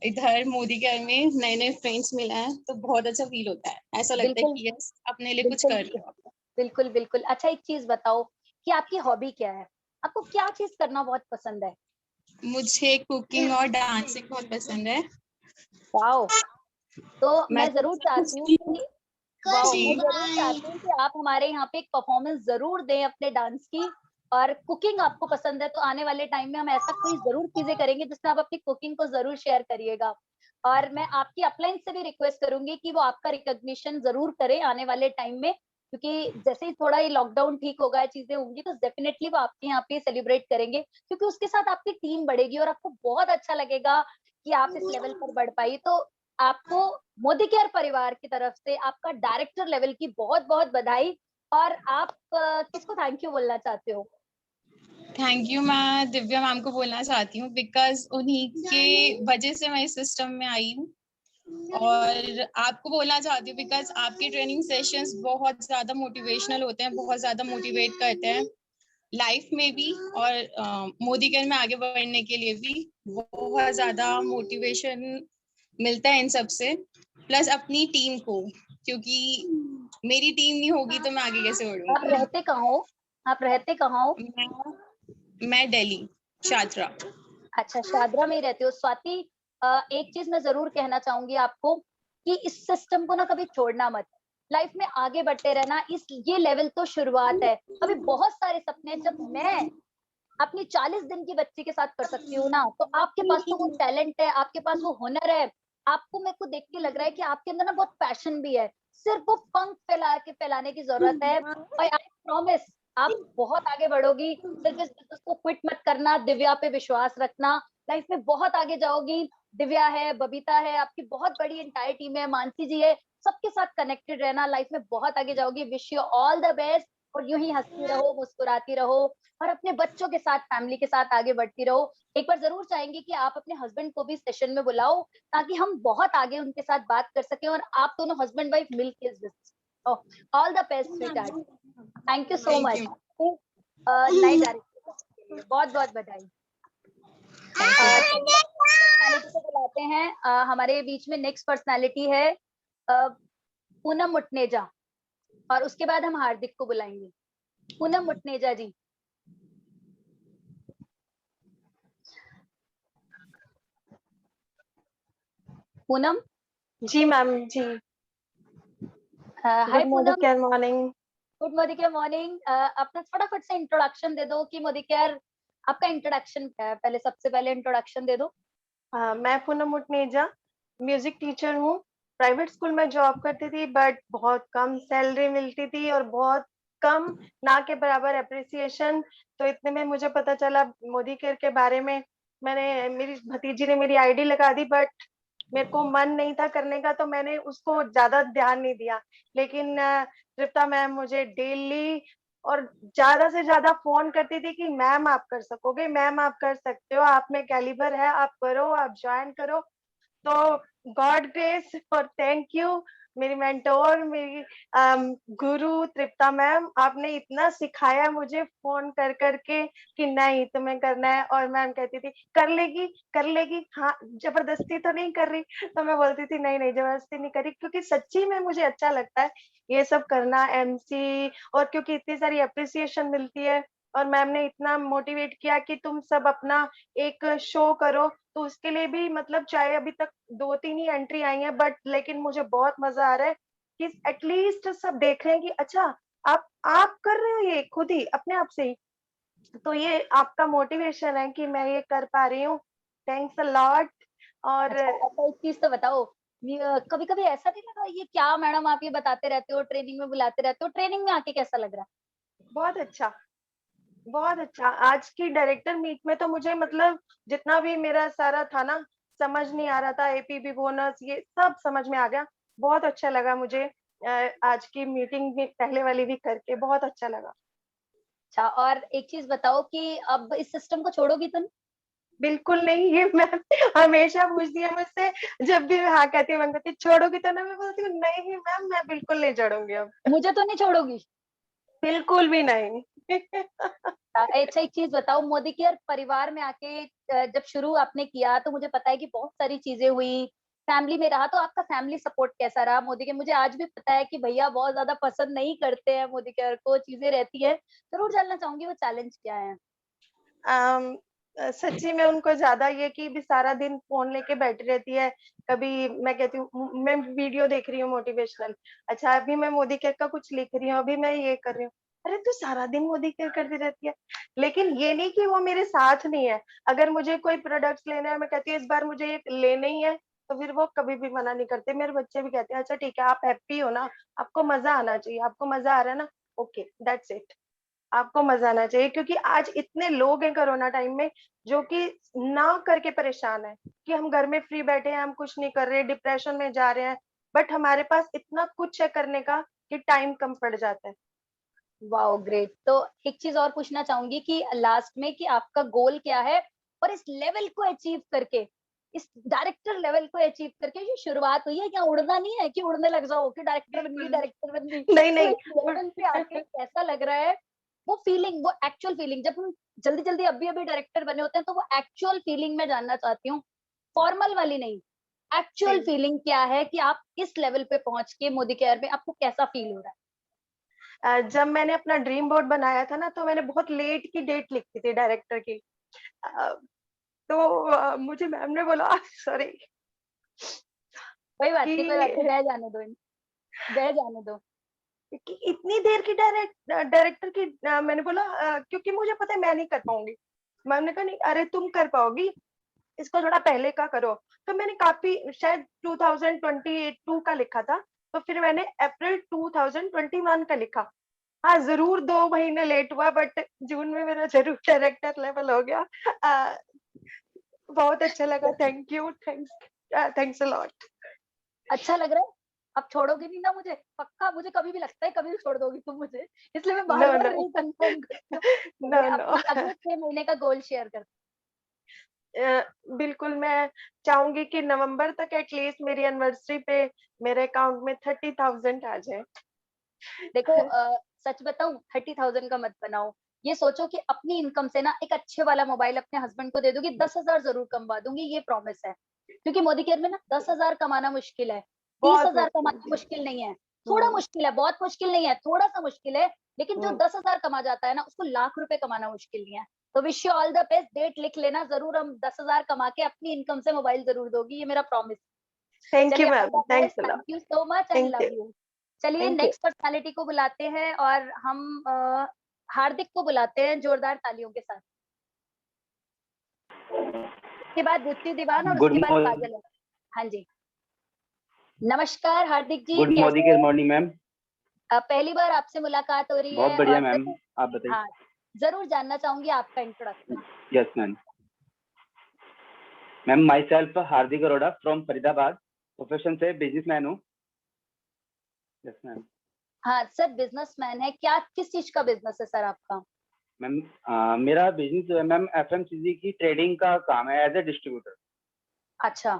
इधर मोदी केयर में, नए नए फ्रेंड्स मिले हैं, तो बहुत अच्छा फील होता है। ऐसा लगता है कि यस अपने लिए कुछ कर रही हूँ। बिल्कुल बिल्कुल। अच्छा एक चीज बताओ कि आपकी हॉबी क्या है, आपको क्या चीज करना बहुत पसंद है? मुझे कुकिंग और डांसिंग बहुत पसंद है। वाओ, तो मैं मैं जरूर चाहती हूँ कि वाओ, जी मैं जरूर चाहती हूँ कि आप हमारे यहाँ पे एक परफॉर्मेंस जरूर दें अपने डांस की। और कुकिंग आपको पसंद है तो आने वाले टाइम में हम ऐसा कोई जरूर चीजें करेंगे जिसमें आप अपनी कुकिंग को जरूर शेयर करिएगा। और मैं आपकी अपलाइन से भी रिक्वेस्ट करूंगी कि वो आपका रिकॉग्निशन जरूर करें आने वाले टाइम में, क्योंकि जैसे ही थोड़ा ये लॉकडाउन ठीक होगा, चीजें होंगी, तो डेफिनेटली वो आपके यहाँ पे सेलिब्रेट करेंगे, क्योंकि उसके साथ आपकी टीम बढ़ेगी और आपको बहुत अच्छा लगेगा कि आप इस लेवल पर बढ़ पाई। तो आपको मोदी केयर परिवार की तरफ से आपका डायरेक्टर लेवल की बहुत बहुत बधाई। और आप किसको थैंक यू बोलना चाहते हो? थैंक यू, मैं दिव्या मैम को बोलना चाहती हूँ, बिकॉज उन्हीं के वजह से मैं इस सिस्टम में आई हूँ। और आपको बोलना चाहती हूँ बिकॉज आपके ट्रेनिंग सेशंस बहुत ज्यादा मोटिवेशनल होते हैं, बहुत ज्यादा मोटिवेट करते हैं लाइफ में भी, और मोदी केयर में आगे बढ़ने के लिए भी बहुत ज्यादा मोटिवेशन मिलता है इन सब से। प्लस अपनी टीम को, क्योंकि मेरी टीम नहीं होगी तो मैं आगे कैसे आप बढ़ूंगी। रहते कहाँ हो? आप रहते कहाँ हो? मैं दिल्ली शात्रा। अच्छा, शादरा में ही रहते हो। स्वाति, एक चीज मैं जरूर कहना चाहूंगी आपको कि इस सिस्टम को ना कभी छोड़ना मत। लाइफ में आगे बढ़ते रहना, इस ये लेवल तो शुरुआत है। अभी बहुत सारे सपने जब मैं अपनी 40 दिन की बच्ची के साथ कर सकती हूँ ना, तो आपके पास तो वो टैलेंट है, आपके पास वो हुनर है। आपको मेरे को देख के लग रहा है कि आपके अंदर ना बहुत पैशन भी है, सिर्फ वो पंख फैलाने की जरूरत है। और आई प्रॉमिस आप बहुत आगे बढ़ोगी। सिर्फ इस बिजनेस को क्विट मत करना, दिव्या पे विश्वास रखना, लाइफ में बहुत आगे जाओगी। दिव्या है, बबीता है, आपकी बहुत बड़ी एंटायर टीम है, मानसी जी है, सबके साथ कनेक्टेड रहना, लाइफ में बहुत आगे जाओगी। Wish you all the best. और यूं ही हंसती रहो, मुस्कुराती रहो, और अपने बच्चों के साथ, फैमिली के साथ आगे बढ़ती रहो। एक बार जरूर चाहेंगे कि आप अपने हस्बैंड को भी सेशन में बुलाओ, ताकि हम बहुत आगे उनके साथ बात कर सकें और आप दोनों हस्बैंड वाइफ मिलकर इस business. All the best sweetheart. Thank you so thank much. You. नई डायरेक्टर बहुत बहुत बधाई। पर्सनालिटी को बुलाते हैं। हमारे बीच में नेक्स्ट पर्सनालिटी है पूनम मुटनेजा, और उसके बाद हम हार्दिक को बुलाएंगे। पूनम मुटनेजा जी। पूनम। जी मैम जी। Hi good Poonam. Morning. Good Modi care morning. अपना फटाफट से इंट्रोडक्शन दे दो कि मोदी केयर आपका इंट्रोडक्शन क्या है, पहले सबसे पहले इंट्रोडक्शन दे दो। मैं पूनम मुटनेजा म्यूजिक टीचर हूँ। प्राइवेट स्कूल में जॉब करती थी, बट बहुत कम सैलरी मिलती थी और बहुत कम, ना के बराबर अप्रिसिएशन। तो इतने में मुझे पता चला मोदी केयर के बारे में। मेरी भतीजी ने मेरी आईडी लगा दी, बट मेरे को मन नहीं था करने का, तो मैंने उसको ज्यादा ध्यान नहीं दिया। लेकिन तृप्ता मैम मुझे डेली और ज्यादा से ज्यादा फोन करती थी कि मैम आप कर सकोगे, मैम आप कर सकते हो, आप में कैलिबर है, आप करो, आप ज्वाइन करो। तो गॉड ग्रेस और थैंक यू मेरी मेंटोर, मेरी गुरु तृप्ता मैम। आपने इतना सिखाया मुझे फोन कर करके कि नहीं तुम्हें करना है, और मैम कहती थी कर लेगी कर लेगी, हाँ जबरदस्ती तो नहीं कर रही। तो मैं बोलती थी नहीं नहीं जबरदस्ती नहीं करी, क्योंकि सच्ची में मुझे अच्छा लगता है ये सब करना, एमसी, और क्योंकि इतनी सारी अप्रिसिएशन मिलती है। और मैम ने इतना मोटिवेट किया कि तुम सब अपना एक शो करो, तो उसके लिए भी मतलब चाहे अभी तक 2-3 ही एंट्री आई है, बट लेकिन मुझे बहुत मजा आ रहा है कि एटलीस्ट सब देख रहे हैं कि अच्छा आप कर रहे हो ये खुद ही अपने आप से ही। तो ये आपका मोटिवेशन है कि मैं ये कर पा रही हूँ। Thanks a lot. और अच्छा एक चीज तो बताओ, कभी कभी ऐसा नहीं लगा ये क्या मैडम आप ये बताते रहते हो, ट्रेनिंग में बुलाते रहते हो, ट्रेनिंग में आके कैसा लग रहा है? बहुत अच्छा, बहुत अच्छा। आज की डायरेक्टर मीट में तो मुझे मतलब जितना भी मेरा सारा था ना, समझ नहीं आ रहा था, एपीबी बोनस ये सब समझ में आ गया। बहुत अच्छा लगा मुझे। आज की मीटिंग भी पहले वाली भी करके बहुत अच्छा लगा। अच्छा, और एक चीज बताओ कि अब इस सिस्टम को छोड़ोगी तुम? बिल्कुल नहीं, ये मैम हमेशा पूछती है मुझसे, जब भी मैं हाँ कहती हूँ, मैं कहती छोड़ोगी तो ना, मैं बोलती हूँ नहीं मैम मैं बिल्कुल नहीं छोड़ूंगी अब। मुझे तो नहीं छोड़ोगी? बिल्कुल भी नहीं। अच्छा एक चीज बताओ, मोदी केयर परिवार में आके जब शुरू आपने किया तो मुझे पता है कि बहुत सारी चीजें हुई, फैमिली में रहा, तो आपका फैमिली सपोर्ट कैसा रहा मोदी केयर? मुझे आज भी पता है कि भैया बहुत ज्यादा पसंद नहीं करते हैं मोदी केयर को, चीजें रहती है, जरूर जानना चाहूंगी वो चैलेंज क्या है। सच्ची में उनको ज्यादा ये कि भी सारा दिन फोन लेके बैठी रहती है। कभी मैं कहती हूँ मैं वीडियो देख रही हूँ मोटिवेशनल, अच्छा अभी मैं मोदी केयर का कुछ लिख रही हूँ, अभी मैं ये कर रही हूँ, अरे तू सारा दिन मोदी केयर करती रहती है। लेकिन ये नहीं कि वो मेरे साथ नहीं है। अगर मुझे कोई प्रोडक्ट्स लेना है, मैं कहती हूँ इस बार मुझे ये लेने ही है, तो फिर वो कभी भी मना नहीं करते। मेरे बच्चे भी कहते हैं अच्छा ठीक है, आप हैप्पी हो ना, आपको मजा आना चाहिए, आपको मजा आ रहा है ना, ओके दैट्स इट, आपको मजा आना चाहिए। क्योंकि आज इतने लोग हैं कोरोना टाइम में जो कि ना करके परेशान है कि हम घर में फ्री बैठे हैं, हम कुछ नहीं कर रहे, डिप्रेशन में जा रहे हैं, बट हमारे पास इतना कुछ है करने का कि टाइम कम पड़ जाता है। Wow great. तो एक चीज और पूछना चाहूंगी कि लास्ट में कि आपका गोल क्या है, और इस लेवल को अचीव करके, इस डायरेक्टर लेवल को अचीव करके जो शुरुआत हुई है, क्या उड़ना नहीं है कि उड़ने लग जाओ कि डायरेक्टर बन गई, डायरेक्टर बन गई? नहीं तो नहीं इस लेवल पे आके कैसा लग रहा है वो फीलिंग, वो एक्चुअल फीलिंग? जब हम जल्दी जल्दी अभी अभी डायरेक्टर बने होते हैं तो वो एक्चुअल फीलिंग में जानना चाहती हूँ, फॉर्मल वाली नहीं, एक्चुअल फीलिंग क्या है कि आप इस लेवल पे पहुंच के मोदी केयर में आपको कैसा फील हो रहा है? जब मैंने अपना ड्रीम बोर्ड बनाया था ना, तो मैंने बहुत लेट की डेट लिखी थी डायरेक्टर की। तो मुझे मैम ने बोला सॉरी कोई बात नहीं, कोई बात नहीं, कि बह जाने दो, बह जाने दो। कि इतनी देर की डायरेक्टर की मैंने बोला क्योंकि मुझे पता है मैं नहीं कर पाऊंगी। मैम ने कहा नहीं, अरे तुम कर पाओगी, इसको थोड़ा पहले का करो। तो मैंने काफी शायद 2022 का लिखा था, तो फिर मैंने अप्रैल 2021 का लिखा। हाँ जरूर 2 महीने लेट हुआ, बट जून में मेरा जरूर डायरेक्टर लेवल हो गया। बहुत अच्छा लगा, thank you, thanks a lot. अच्छा लग रहा है? अब छोड़ोगे नहीं ना मुझे? पक्का? मुझे कभी भी लगता है कभी भी छोड़ दोगी तुम मुझे, इसलिए मैं बार नो बार नो रिकन्फर्म करती हूँ। नो चलिए, नो अपने अगले 6 महीने का गोल शेयर करते बिल्कुल, मैं चाहूंगी कि नवंबर तक एटलीस्ट मेरी एनिवर्सरी पे मेरे अकाउंट में 30,000 आ जाए। हैं। देखो सच बताऊं, 30,000 का मत बनाओ, ये सोचो कि अपनी इनकम से ना एक अच्छे वाला मोबाइल अपने हस्बैंड को दे दूंगी, 10,000 जरूर कमवा दूंगी, ये प्रॉमिस है। क्योंकि मोदी केयर में ना 10,000 कमाना मुश्किल है, बहुत 30,000 मुश्किल कमाना जी। मुश्किल नहीं है, थोड़ा मुश्किल है, बहुत मुश्किल नहीं है, थोड़ा सा मुश्किल है। लेकिन जो हम्म, 10,000 कमा जाता है ना, उसको लाख रुपए कमाना मुश्किल नहीं है। तो wish you all the best, date लिख लेना जरूर, हम 10,000 कमा के अपनी इनकम से मोबाइल जरूर दोगी, ये मेरा प्रॉमिस। थैंक यू चलिए, all ma'am, the thanks best, a lot, thank you so much and thank love you, you. चलिए थैंक यू। नेक्स्ट पर्सनालिटी को बुलाते हैं, और हम हार्दिक को बुलाते हैं जोरदार तालियों के साथ। उसके बाद रुचि दीवान और गुड उसके बाद मॉर्निंग। काजल है। हाँ जी, नमस्कार हार्दिक जी, गुड कैसे मॉर्निंग, गुड हैं? Morning ma'am. पहली बार आपसे मुलाकात हो रही बहुत है, बढ़िया और मैम, जरूर, आप बताइए। हाँ, जरूर जानना चाहूंगी आपका introduction. Yes ma'am. Ma'am my self Hardik Arora from Faridabad, profession से बिजनेसमैन हूँ। Yes ma'am. हाँ सर, बिजनेसमैन है क्या? किस चीज का बिजनेस है सर आपका? मैम मेरा बिजनेस जो है मैम एफएमसीजी की ट्रेडिंग का काम है एज ए डिस्ट्रीब्यूटर। अच्छा,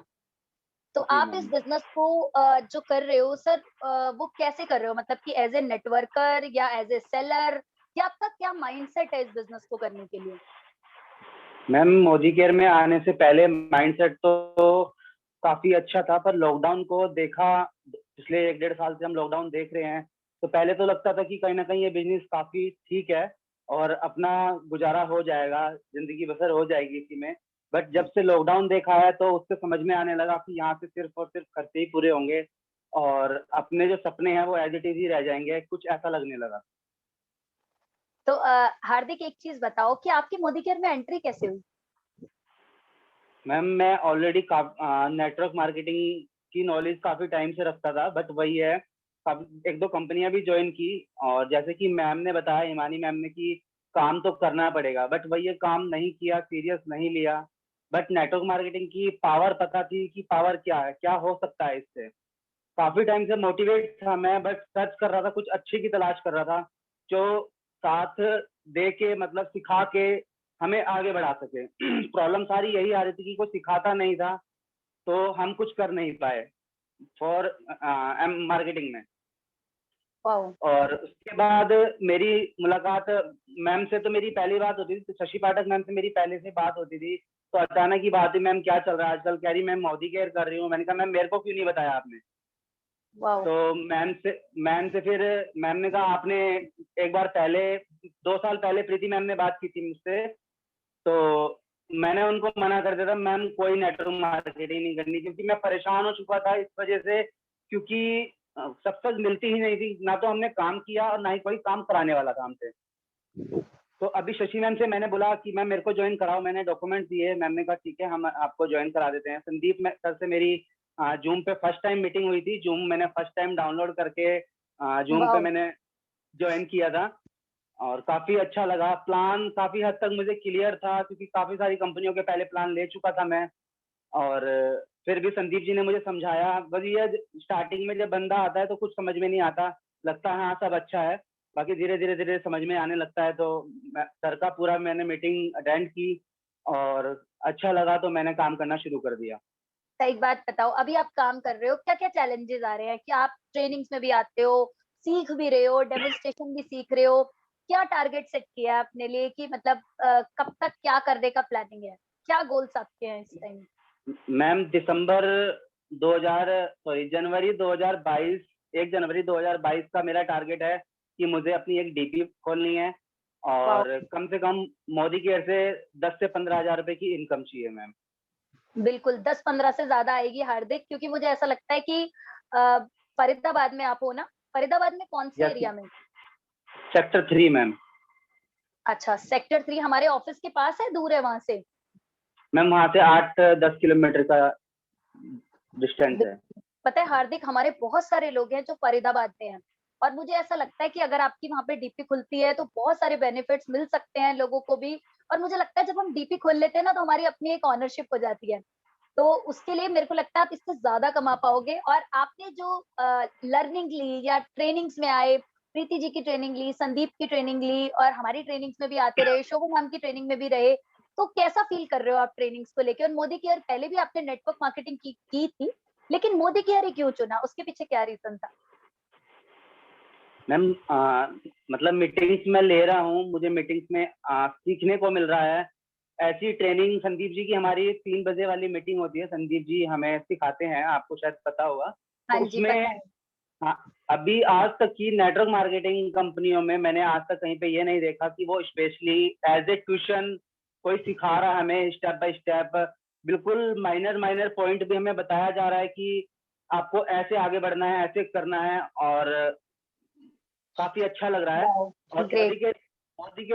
तो जी आप इस मैम। बिजनेस को जो कर रहे हो सर, वो कैसे कर रहे हो? मतलब कि एज ए नेटवर्कर या एज ए सेलर, या आपका क्या माइंडसेट है इस बिजनेस को करने के लिए? मैम मोदी केयर में आने से पहले माइंडसेट तो काफी अच्छा था, पर लॉकडाउन को देखा, पिछले 1-1.5 साल से हम लॉकडाउन देख रहे हैं, तो पहले तो लगता था कि कहीं ना कहीं ये बिजनेस काफी ठीक है और अपना गुजारा हो जाएगा, जिंदगी बसर हो जाएगी इसी में। बट जब से लॉकडाउन देखा है तो उससे समझ में आने लगा कि यहाँ से सिर्फ और सिर्फ खर्चे ही पूरे होंगे और अपने जो सपने हैं वो एज इट इज ही रह जाएंगे, कुछ ऐसा लगने लगा। तो हार्दिक एक चीज बताओ कि आपकी मोदी केयर में एंट्री कैसे हुई? मैम मैं ऑलरेडी नेटवर्क मार्केटिंग की नॉलेज काफी टाइम से रखता था, बट वही है, 1-2 कंपनियां भी ज्वाइन की, और जैसे कि मैम ने बताया, हिमानी मैम ने, कि काम तो करना पड़ेगा, बट वही है, काम नहीं किया, सीरियस नहीं लिया। बट नेटवर्क मार्केटिंग की पावर पता थी कि पावर क्या है, क्या हो सकता है इससे। काफी टाइम से मोटिवेट था मैं, बट सर्च कर रहा था, कुछ अच्छे की तलाश कर रहा था जो साथ दे के, मतलब सिखा के हमें आगे बढ़ा सके। प्रॉब्लम सारी यही आ रही थी कि कोई सिखाता नहीं था, तो हम कुछ कर नहीं पाए फॉर मार्केटिंग में। वाओ, और उसके बाद मेरी मुलाकात मैम से, तो मेरी पहली बात होती थी, शशि पाठक मैम से मेरी पहले से बात होती थी, तो अचानक की बात है, मैम क्या चल रहा है आजकल? कह रही मैम मोदी केयर कर रही हूँ। मैंने कहा मैम मेरे को क्यों नहीं बताया आपने? तो मैम से फिर मैम ने कहा आपने एक बार पहले 2 साल पहले प्रीति मैम ने बात की थी मुझसे, तो मैंने उनको मना कर दिया था मैम कोई नेटवर्क मार्केटिंग नहीं करनी, क्योंकि मैं परेशान हो चुका था इस वजह से, क्योंकि सब तक मिलती ही नहीं थी, ना तो हमने काम किया और ना ही कोई काम कराने वाला था हमसे। तो अभी शशि मैम से मैंने बोला कि मैम मेरे को ज्वाइन कराओ, मैंने डॉक्यूमेंट दिए, मैम ने कहा ठीक है हम आपको ज्वाइन करा देते हैं। संदीप सर से मेरी जूम पे फर्स्ट टाइम मीटिंग हुई थी, जूम मैंने फर्स्ट टाइम डाउनलोड करके जूम पे मैंने ज्वाइन किया था और काफी अच्छा लगा। प्लान काफी हद तक मुझे क्लियर था, क्योंकि काफी सारी कंपनियों के पहले प्लान ले चुका था मैं, और फिर भी संदीप जी ने मुझे समझाया। बस ये स्टार्टिंग में जब बंदा आता है तो कुछ समझ में नहीं आता, लगता है हाँ सब अच्छा है, बाकी धीरे धीरे धीरे समझ में आने लगता है। तो सर का पूरा मैंने मीटिंग अटेंड की और अच्छा लगा, तो मैंने काम करना शुरू कर दिया। एक बात बताओ, अभी आप काम कर रहे हो, क्या क्या चैलेंजेस आ रहे हैं? कि आप ट्रेनिंग्स में भी आते हो, सीख भी रहे हो, डेमोन्स्ट्रेशन भी सीख रहे हो, क्या टारगेट सेट किया है अपने लिए कि मतलब कब तक क्या करने का प्लानिंग है? क्या गोल्स आपके हैं इस टाइम? मैम जनवरी 2022 1 जनवरी 2022 का मेरा टारगेट है कि मुझे अपनी एक डीपी खोलनी है और कम से कम मोदी केयर से 10 से 15 हजार रुपए की इनकम चाहिए मैम। बिल्कुल 10-15 से ज्यादा आएगी हार्दिक, क्योंकि मुझे ऐसा लगता है कि फरीदाबाद में आप हो ना? फरीदाबाद में कौन से एरिया में? Sector 3 ma'am. अच्छा, सेक्टर 3 हमारे ऑफिस के पास है, दूर है वहां से? मैम वहां से 8-10 किलोमीटर का डिस्टेंस है। पता है हार्दिक, हमारे बहुत सारे लोग हैं जो फरीदाबाद में हैं और मुझे ऐसा लगता है कि अगर आपकी वहां पे डीपी खुलती है तो बहुत सारे बेनिफिट्स मिल सकते हैं लोगों को भी। और मुझे लगता है जब हम डीपी खोल लेते हैं ना तो हमारी अपनी एक ऑनरशिप हो जाती है, तो उसके लिए मेरे को लगता है आप इससे ज्यादा कमा पाओगे। और आपने जो लर्निंग ली या ट्रेनिंग्स में आए, प्रीति जी की ट्रेनिंग ली, संदीप की ट्रेनिंग ली और हमारी ट्रेनिंग्स में भी आते रहे, शोभा मैम की ट्रेनिंग में भी रहे, तो कैसा फील कर रहे हो आप ट्रेनिंग्स को लेकर? और मोदी केयर पहले भी आपने नेटवर्क मार्केटिंग की थी, लेकिन मोदी केयर ही क्यों चुना? उसके पीछे क्या रीजन था? मैम मतलब मीटिंग्स में ले रहा हूँ, मुझे मीटिंग्स में सीखने को मिल रहा है। ऐसी ट्रेनिंग संदीप जी की हमारी 3 बजे वाली मीटिंग होती है, संदीप जी हमें सिखाते हैं, आपको शायद पता होगा। तो उसमें अभी आज तक की नेटवर्क मार्केटिंग कंपनियों में मैंने आज तक कहीं पे ये नहीं देखा कि वो स्पेशली एज ए ट्यूशन कोई सिखा रहा है हमें स्टेप बाय स्टेप। बिल्कुल माइनर पॉइंट भी हमें बताया जा रहा है कि आपको ऐसे आगे बढ़ना है, ऐसे करना है, और काफी अच्छा लग रहा है। और मोदी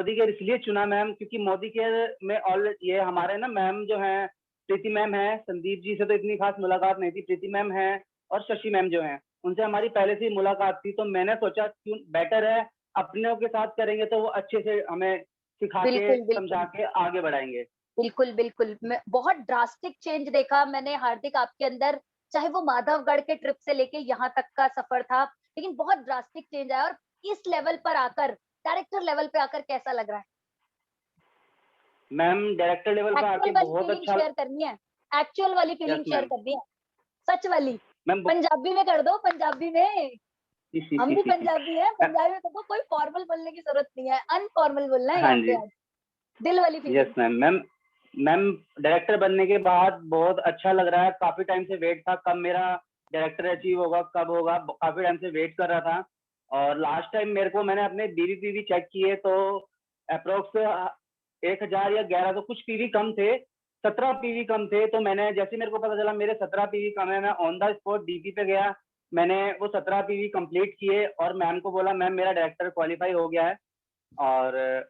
केयर इसलिए चुना मैम क्योंकि मोदी केयर में ऑलरेडी ये हमारे ना मैम जो है, प्रीति मैम है, संदीप जी से तो इतनी खास मुलाकात नहीं थी, प्रीति मैम है और शशि मैम जो है उनसे हमारी पहले से ही मुलाकात थी। तो मैंने सोचा क्यों बेटर है अपनों के साथ करेंगे तो वो अच्छे से हमें सिखा के समझा के आगे बढ़ाएंगे। बिल्कुल बिल्कुल, मैं बहुत ड्रास्टिक चेंज देखा मैंने हार्दिक आपके अंदर, चाहे वो माधवगढ़ के ट्रिप से लेके यहाँ तक का सफर था, लेकिन बहुत ड्रास्टिक चेंज आया। और इस लेवल पर आकर, डायरेक्टर लेवल पे आकर कैसा लग रहा है? मैम डायरेक्टर लेवल पे आके बहुत अच्छा शेयर करनी है, एक्चुअल वाली फीलिंग शेयर करनी है, सच वाली। पंजाबी में कर दो, पंजाबी में, हम भी पंजाबी है, पंजाबी में कर दो, कोई फॉर्मल बोलने की जरूरत नहीं है, अनफॉर्मल बोलना है यहाँ पे, दिल वाली फीलिंग। यस मैम डायरेक्टर बनने के बाद बहुत अच्छा लग रहा है। काफी टाइम से वेट था कब मेरा डायरेक्टर अचीव होगा, कब होगा, काफी टाइम से वेट कर रहा था। और लास्ट टाइम मैंने अपने पीवी चेक किए तो अप्रोक्स 1000 या 11 तो कुछ पीवी कम थे, 17 पीवी कम थे। तो मैंने जैसे मेरे को पता चला मेरे 17 पीवी कम है, मैं ऑन द स्पॉट डीपी पे गया, मैंने वो 17 पीवी कंप्लीट किए और मैम को बोला मैम मेरा डायरेक्टर क्वालिफाई हो गया है। और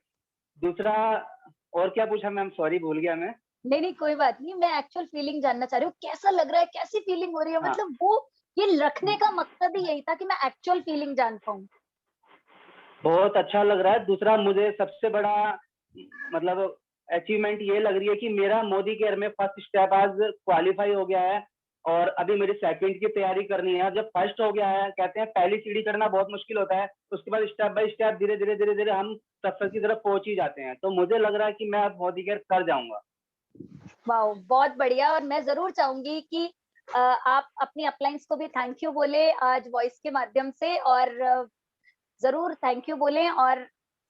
दूसरा और क्या पूछा मैम, सॉरी भूल गया मैं। नहीं कोई बात नहीं, मैं एक्चुअल फीलिंग जानना चाह रही हूँ, कैसा लग रहा है, कैसी फीलिंग हो रही है? मतलब वो ये रखने का मकसद ही यही था कि मैं एक्चुअल फीलिंग जान पाऊँ। बहुत अच्छा लग रहा है। दूसरा मुझे सबसे बड़ा मतलब अचीवमेंट ये लग रही है कि मेरा मोदी केयर में फर्स्ट स्टेप आज क्वालिफाई हो गया है और अभी मेरी सेकंड की तैयारी करनी है। जब फर्स्ट हो गया है, कहते हैं पहली सीढ़ी चढ़ना बहुत मुश्किल होता है, उसके बाद स्टेप बाय स्टेप धीरे धीरे हम सक्सेस की तरफ पहुंच ही जाते हैं। तो मुझे लग रहा है कि मैं अब मोदी केयर कर जाऊंगा। वाह, बहुत बढ़िया। और मैं जरूर चाहूंगी कि आप अपनी अपलाइंस को भी थैंक यू बोले आज वॉइस के माध्यम से, और जरूर थैंक यू बोलें और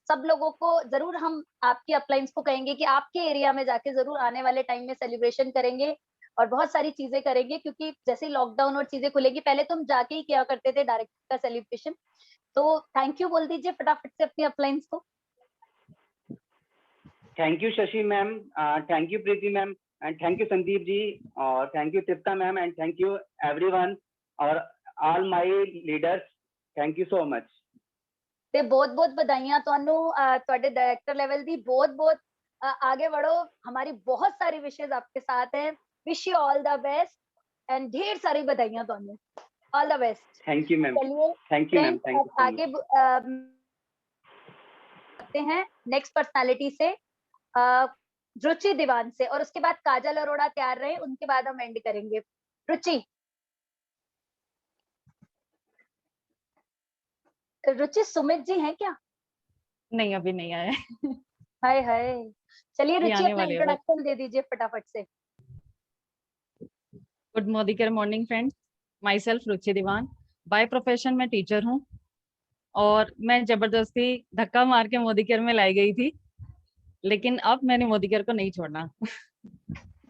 सब लोगों को जरूर हम आपकी अपलाइंस को कहेंगे कि आपके एरिया में जाके जरूर आने वाले टाइम में सेलिब्रेशन करेंगे और बहुत सारी चीजें करेंगे, क्योंकि जैसे लॉकडाउन और चीजें खुलेगी, पहले तो हम जाके ही किया करते थे डायरेक्ट का सेलिब्रेशन। तो थैंक यू बोल दीजिए फटाफट से अपनी अपलाइंस को। Thank you Shashi ma'am, thank you Preeti ma'am, and thank you Sandeep ji, और thank you Tripta ma'am, and thank you everyone और all my leaders, thank you so much. ਤੇ ਬਹੁਤ ਬਹੁਤ ਵਧਾਈਆਂ ਤੁਹਾਨੂੰ, ਤੁਹਾਡੇ डायरेक्टर लेवल दी बहुत बहुत आगे बढ़ो, हमारी बहुत सारी विशेष आपके साथ हैं, wish you all the best and ढेर सारी बधाइयां ਤੁਹਾਨੂੰ, all the best. Thank you ma'am, चलिए thank you ma'am, thank you so आगे मच। बढ़ते हैं नेक्स्ट पर्सनालिटी से, रुचि दीवान से, और उसके बाद काजल अरोड़ा तैयार रहे, उनके बाद हम एंड करेंगे। रुचि, रुचि सुमित जी हैं क्या? नहीं, अभी नहीं आए। हाय हाय, चलिए अभी रुचि आने अपना वाले हैं वो। इंट्रोडक्शन दे दीजिए फटाफट से। Good morning friends, myself Ruchi Diwan, by profession मैं टीचर हूँ और मैं जबरदस्ती धक्का मार के मोदी केयर में लाई गई थी, लेकिन अब मैंने मोदी केयर को नहीं छोड़ना।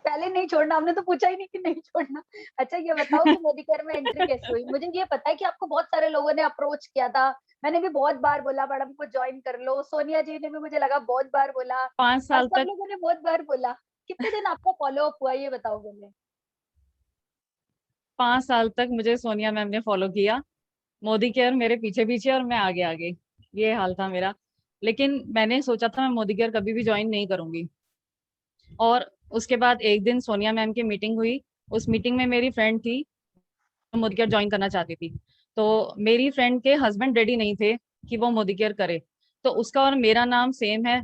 पहले नहीं छोड़ना, हमने तो पूछा ही नहीं कि नहीं छोड़ना। अच्छा ये बताओ कि मोदी केयर में एंट्री कैसे हुई? मुझे ये पता है कि आपको बहुत सारे लोगों ने अप्रोच किया था, मैंने भी बहुत बार बोला मैडम को ज्वाइन कर लो, सोनिया जी ने भी मुझे लगा बहुत बार बोला, 5 साल सब तक लोगों ने बहुत बार बोला। कितने दिन आपका फॉलो अप हुआ ये बताओ मुझे। 5 साल तक मुझे सोनिया मैम ने फॉलो किया, मोदी केयर मेरे पीछे पीछे और मैं आगे आगे, ये हाल था मेरा। लेकिन मैंने सोचा था मैं मोदी केयर कभी भी ज्वाइन नहीं करूंगी, और उसके बाद एक दिन सोनिया मैम की मीटिंग हुई, उस मीटिंग में मेरी फ्रेंड थी मोदी केयर ज्वाइन करना चाहती थी, तो मेरी फ्रेंड के हस्बैंड रेडी नहीं थे कि वो मोदी केयर करे, तो उसका और मेरा नाम सेम है,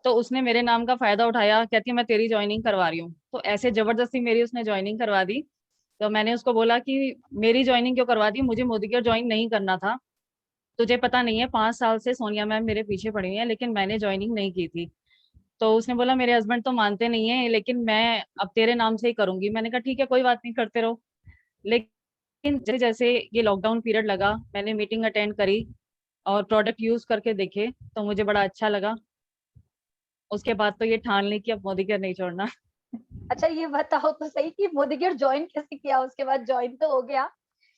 तो उसने मेरे नाम का फायदा उठाया, कहती है मैं तेरी ज्वाइनिंग करवा रही हूँ, तो ऐसे जबरदस्ती मेरी उसने ज्वाइनिंग करवा दी। तो मैंने उसको बोला कि मेरी ज्वाइनिंग क्यों करवा दी, मुझे मोदी केयर ज्वाइन नहीं करना था, तुझे पता नहीं है 5 साल से सोनिया मैम मेरे पीछे पड़ी है, लेकिन मैंने ज्वाइनिंग नहीं की थी। तो उसने बोला मेरे हस्बैंड तो मानते नहीं है, लेकिन मैं अब तेरे नाम से ही करूंगी। मैंने कहा ठीक है कोई बात नहीं, करते रहो। लेकिन जैसे जैसे ये लॉकडाउन पीरियड लगा, मैंने मीटिंग अटेंड करी और प्रोडक्ट यूज करके देखे, तो मुझे बड़ा अच्छा लगा। उसके बाद तो ये ठान ली कि अब मोदी केयर नहीं छोड़ना। अच्छा ये बताओ तो सही कि मोदी केयर ज्वाइन कैसे किया? उसके बाद ज्वाइन तो हो गया,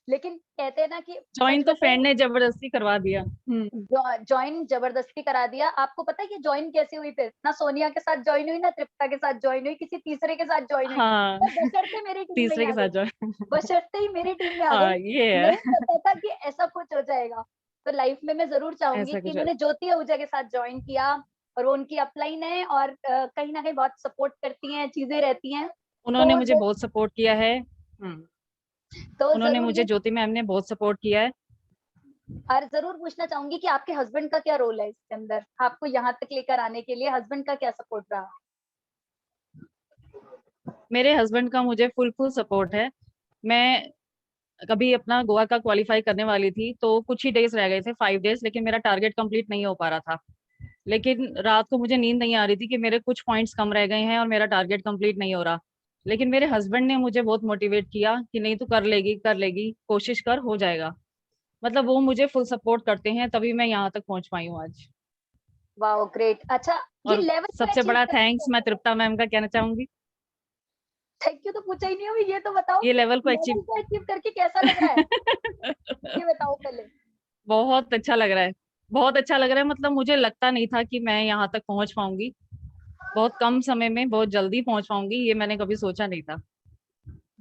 लेकिन कहते हैं ना कि ज्वाइन तो फ्रेंड ने जबरदस्ती करवा दिया। ज्वाइन जबरदस्ती करा दिया। आपको पता है कि ज्वाइन कैसे हुई? फिर ना सोनिया के साथ ज्वाइन हुई, ना तृप्ता के साथ ज्वाइन हुई, किसी तीसरे के साथ ज्वाइन हुई। हाँ, तो बशर्ते मेरी टीम में तीसरे ही के आ साथ गई, ज्वाइन। बशर्ते ही मेरी टीम में आ हाँ, गई। ये है। नहीं पता था कि ऐसा कुछ हो जाएगा। तो लाइफ में मैं जरूर चाहूंगी ऐसा कि कुछ इन्होंने ज्योति आहूजा के साथ ज्वाइन किया, और वो उनकी अपलाइन है और कहीं ना कहीं बहुत सपोर्ट करती हैं, चीजें रहती हैं। उन्होंने तो मुझे बहुत सपोर्ट किया है। तो उन्होंने जरूर मुझे, ये ज्योति मैम ने बहुत सपोर्ट किया है। और जरूर पूछना चाहूंगी कि आपके हस्बैंड का क्या रोल है इसके अंदर, आपको यहाँ तक लेकर आने के लिए हस्बैंड का क्या सपोर्ट रहा? मेरे हस्बैंड का मुझे फुल सपोर्ट है। मैं कभी अपना गोवा का क्वालिफाई करने वाली थी, तो कुछ ही डेज रह गए थे, 5 डेज, लेकिन मेरा टारगेट कंप्लीट नहीं हो पा रहा था। लेकिन रात को मुझे नींद नहीं आ रही थी कि मेरे कुछ पॉइंट्स कम रह गए हैं और मेरा टारगेट कंप्लीट नहीं हो रहा। लेकिन मेरे हस्बैंड ने मुझे बहुत मोटिवेट किया कि नहीं तू कर लेगी, कोशिश कर, हो जाएगा। मतलब वो मुझे फुल सपोर्ट करते हैं, तभी मैं यहाँ तक पहुंच पाई हूँ आज। Wow great. अच्छा ये और लेवल सबसे बड़ा थैंक्स मैं तृप्ता मैम का कहना चाहूंगी। थैंक यू तो पूछा ही नहीं अभी, ये तो बताओ ये लेवल को लेवल को अचीव करके कैसा लग रहा है? ये बताओ पहले। बहुत अच्छा लग रहा है, बहुत अच्छा लग रहा है। मतलब मुझे लगता नहीं था कि मैं यहाँ तक पहुंच पाऊंगी, बहुत कम समय में बहुत जल्दी पहुंच पाऊंगी, ये मैंने कभी सोचा नहीं था।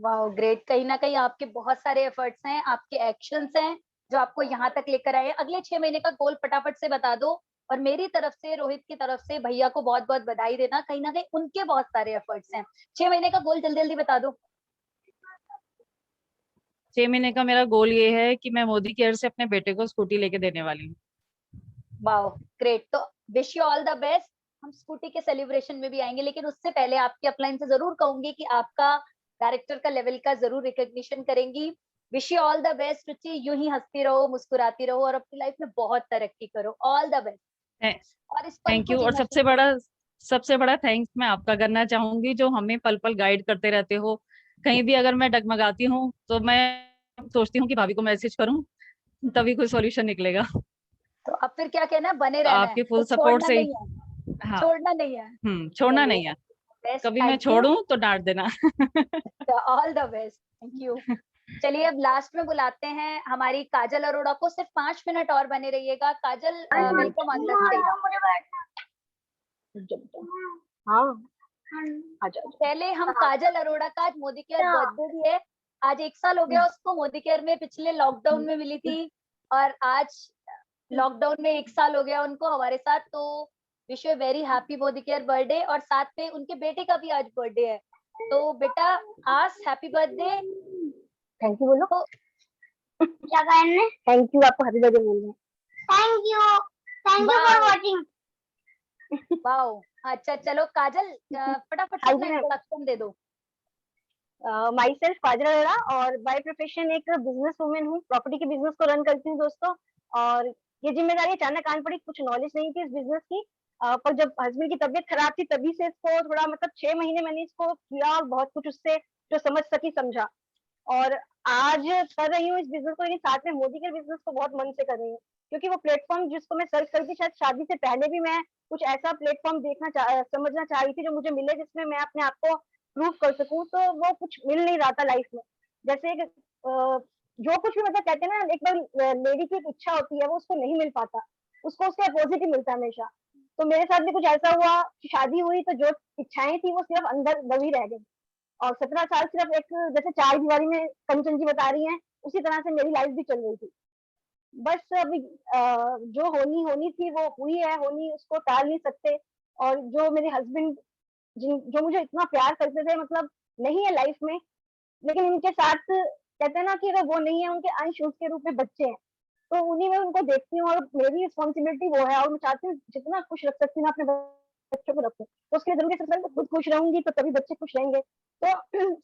Wow great. कहीं ना कहीं आपके बहुत सारे एफर्ट्स हैं, आपके एक्शंस हैं जो आपको यहाँ तक लेकर आए हैं। अगले 6 महीने का गोल फटाफट से बता दो, और मेरी तरफ से, रोहित की तरफ से भैया को बहुत बहुत बधाई देना। कहीं ना कहीं उनके बहुत सारे एफर्ट्स हैं। 6 महीने का गोल जल्दी जल्दी बता दो। 6 महीने का मेरा गोल ये है कि मैं मोदी केयर से अपने बेटे को स्कूटी लेके देने वाली हूँ। Wow great. तो wish you all the best. हम स्कूटी के सेलिब्रेशन में भी आएंगे, लेकिन उससे पहले आपकी अपलाइन से जरूर कहूंगी कि आपका डायरेक्टर का लेवल का जरूर रिकॉग्निशन करेंगी। Wish you all the best Ruchi, यूं ही हंसती रहो, मुस्कुराती रहो और अपनी लाइफ में बहुत तरक्की करो। All the best. और इस पल थैंक को यू। और जीना सीखो। सबसे बड़ा थैंक्स मैं आपका करना चाहूंगी, जो हमें पल पल गाइड करते रहते हो। कहीं भी अगर मैं डगमगाती हूँ तो मैं सोचती हूँ कि भाभी को मैसेज करूँ, तभी कोई सॉल्यूशन निकलेगा। तो अब अब फिर क्या कहना है, बने तो रहना है, आपके तो फुल सपोर्ट छोड़ना से ही, नहीं है, हाँ छोड़ना नहीं है। छोड़ना चलिए, नहीं है, बेस्ट, कभी मैं थैंक यू, छोड़ूं तो डांट देना। All the best, thank you. चलिए अब लास्ट में बुलाते हैं हमारी काजल अरोड़ा को, सिर्फ 5 मिनट और बने रहिएगा। काजल, वेलकम ऑन द स्टेज। हाँ आजा पहले हम काजल अरोड़ा का, आज मोदी केयर बर्थडे भी है, आज 1 साल हो गया उसको मोदी केयर में, पिछले लॉकडाउन में मिली थी और आज लॉकडाउन में 1 साल हो गया उनको हमारे साथ। तो wish you very happy Modi care birthday, और साथ में उनके बेटे का भी आज बर्थडे है। तो बेटा आज हैप्पी बर्थडे। थैंक यू बोलो। क्या करने? थैंक यू, आपको हैप्पी बर्थडे बोल रहे हैं। Thank you for watching. Wow, अच्छा चलो काजल, फटाफट से अपना इंट्रोडक्शन दे दो। माई सेल्फ काजल अरोड़ा, और बाय प्रोफेशन एक बिजनेस वुमेन हूँ, प्रॉपर्टी के बिजनेस को रन करती हूँ दोस्तों। और ये जिम्मेदारी अचानक आन पड़ी, कुछ नॉलेज नहीं थी इस बिजनेस की, पर जब हस्बैंड की तबीयत खराब थी तभी से इसको थोड़ा, मतलब 6 महीने मैंने इसको किया और बहुत कुछ उससे जो समझ सकी समझा, और आज कर रही हूँ इस बिजनेस को। लेकिन साथ में मोदी के बिजनेस को बहुत मन से कर रही हूँ, क्योंकि वो प्लेटफॉर्म जिसको मैं सर्च करती, शायद शादी से पहले भी मैं कुछ ऐसा प्लेटफॉर्म समझना चाह रही थी जो मुझे मिले, जिसमें मैं अपने आप को प्रूव कर सकूं। तो वो कुछ मिल नहीं रहा था लाइफ में, जैसे एक जो कुछ भी, मतलब कहते हैं ना, एक बार लेडी की एक इच्छा होती है, वो उसको नहीं मिल पाता, उसको उसके अपोजिट ही मिलता है हमेशा। तो मेरे साथ भी कुछ ऐसा हुआ कि शादी हुई तो जो इच्छाएं थी वो सिर्फ अंदर दबी रह गई, और 17 साल सिर्फ एक, जैसे 4 दीवारी में कंचन जी बता रही हैं, उसी तरह से मेरी लाइफ भी चल रही थी। बस अभी जो होनी थी वो हुई है, होनी उसको टाल नहीं सकते। और जो मेरे हस्बैंड जो मुझे इतना प्यार करते थे, मतलब नहीं है लाइफ में, लेकिन उनके साथ कहते हैं ना कि अगर वो नहीं है, उनके अंश उसके रूप में बच्चे हैं, तो उन्हीं में उनको देखती हूँ, और मेरी रिस्पॉन्सिबिलिटी वो है, और मैं चाहती हूँ जितना खुश रख सकती हूँ अपने बच्चों को रखूँ। तो उसके लिए जरूरी सबसे पहले खुद खुश रहूंगी तो तभी बच्चे खुश रहेंगे। तो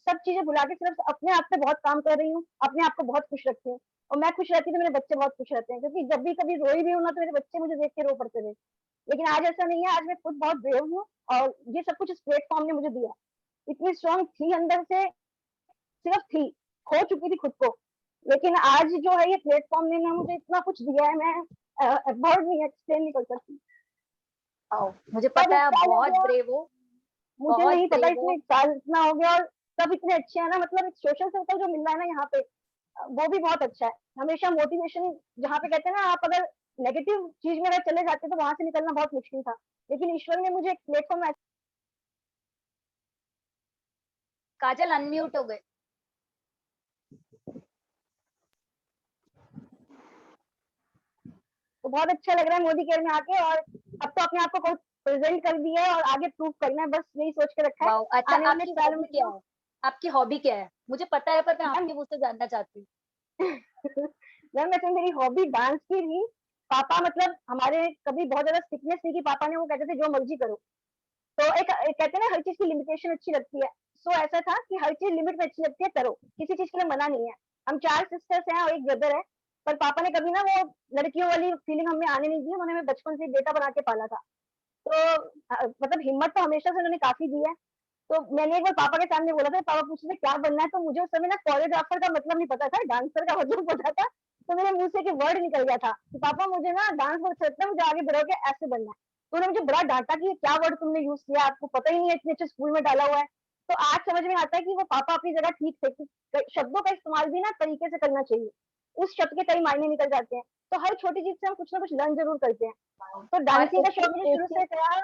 सब चीजें भुला के सिर्फ अपने आप पे बहुत काम कर रही हूँ, अपने आप को बहुत खुश रखती हूँ, और मैं खुश रहती हूँ तो मेरे बच्चे बहुत खुश रहते हैं, क्योंकि जब भी कभी रोई भी हूँ ना, तो मेरे बच्चे मुझे देख के रो पड़ते थे। लेकिन आज ऐसा नहीं है, आज मैं खुद बहुत ब्रेव हूँ, और ये सब कुछ इस प्लेटफॉर्म ने मुझे दिया। इतनी स्ट्रॉन्ग थी अंदर से, सिर्फ थी, खो चुकी थी खुद को, लेकिन आज जो है ये प्लेटफॉर्म ने ना मुझे इतना कुछ दिया है, मैं वर्ड नहीं एक्सप्लेन नहीं कर सकती। मुझे पता है आप बहुत ब्रेव हो, मुझे बहुत नहीं पता, brave हो। इसमें 1 साल इतना हो गया, और सब इतने अच्छे हैं ना, मतलब एक सोशल सर्कल जो मिल रहा है ना यहाँ पे, वो भी बहुत अच्छा है। हमेशा मोटिवेशन, जहाँ पे कहते हैं ना, आप अगर नेगेटिव चीज में अगर चले जाते तो वहां से निकलना बहुत मुश्किल था, लेकिन ईश्वर ने मुझे एक प्लेटफॉर्म। काजल अनम्यूट हो गए। तो बहुत अच्छा लग रहा है मोदी केयर में आके, और अब तो अपने आप को प्रेजेंट कर दिया है और आगे प्रूव करना है, बस यही सोच के रखा है। अच्छा, आने वाले आपकी सालों हॉबी में क्या है? आपकी हॉबी क्या है? मुझे पता है, पर मैं आपके मुंह से जानना चाहती हूँ। मैम वैसे मेरी हॉबी डांस की थी। पापा, मतलब हमारे कभी बहुत ज्यादा सिकनेस थी कि पापा ने, वो कहते थे जो मर्जी करो, तो एक कहते हैं ना, हर चीज की लिमिटेशन अच्छी लगती है। सो ऐसा था कि हर चीज लिमिट में अच्छी लगती है, करो, किसी चीज के लिए मना नहीं है। हम 4 सिस्टर्स हैं और एक ब्रदर है, पर पापा ने कभी ना वो लड़कियों वाली फीलिंग हमें आने नहीं दी, उन्होंने हमें बचपन से बेटा बना के पाला था। तो मतलब हिम्मत तो हमेशा से उन्होंने काफी दी है। तो मैंने एक बार पापा के सामने बोला था, पापा पूछ रहे क्या बनना है, तो मुझे उस समय ना कोरियोग्राफर का मतलब नहीं पता था, डांसर का मतलब पता था। तो मेरे मुंह से एक वर्ड निकल गया था कि पापा मुझे ना डांस बहुत अच्छा लगता है, मुझे आगे बढ़ के ऐसे बनना है। तो उन्होंने मुझे बड़ा डांटा कि क्या वर्ड तुमने यूज किया, आपको पता ही नहीं है, इतने अच्छे स्कूल में डाला हुआ है। तो आज समझ में आता है कि वो पापा अपनी जगह ठीक थे, कि शब्दों का इस्तेमाल भी ना तरीके से करना चाहिए, उस शब्द के कई मायने निकल जाते हैं। तो हर छोटी चीज से हम कुछ ना कुछ लर्न जरूर करते हैं। तो डांसिंग का शौक मुझे शुरू से था।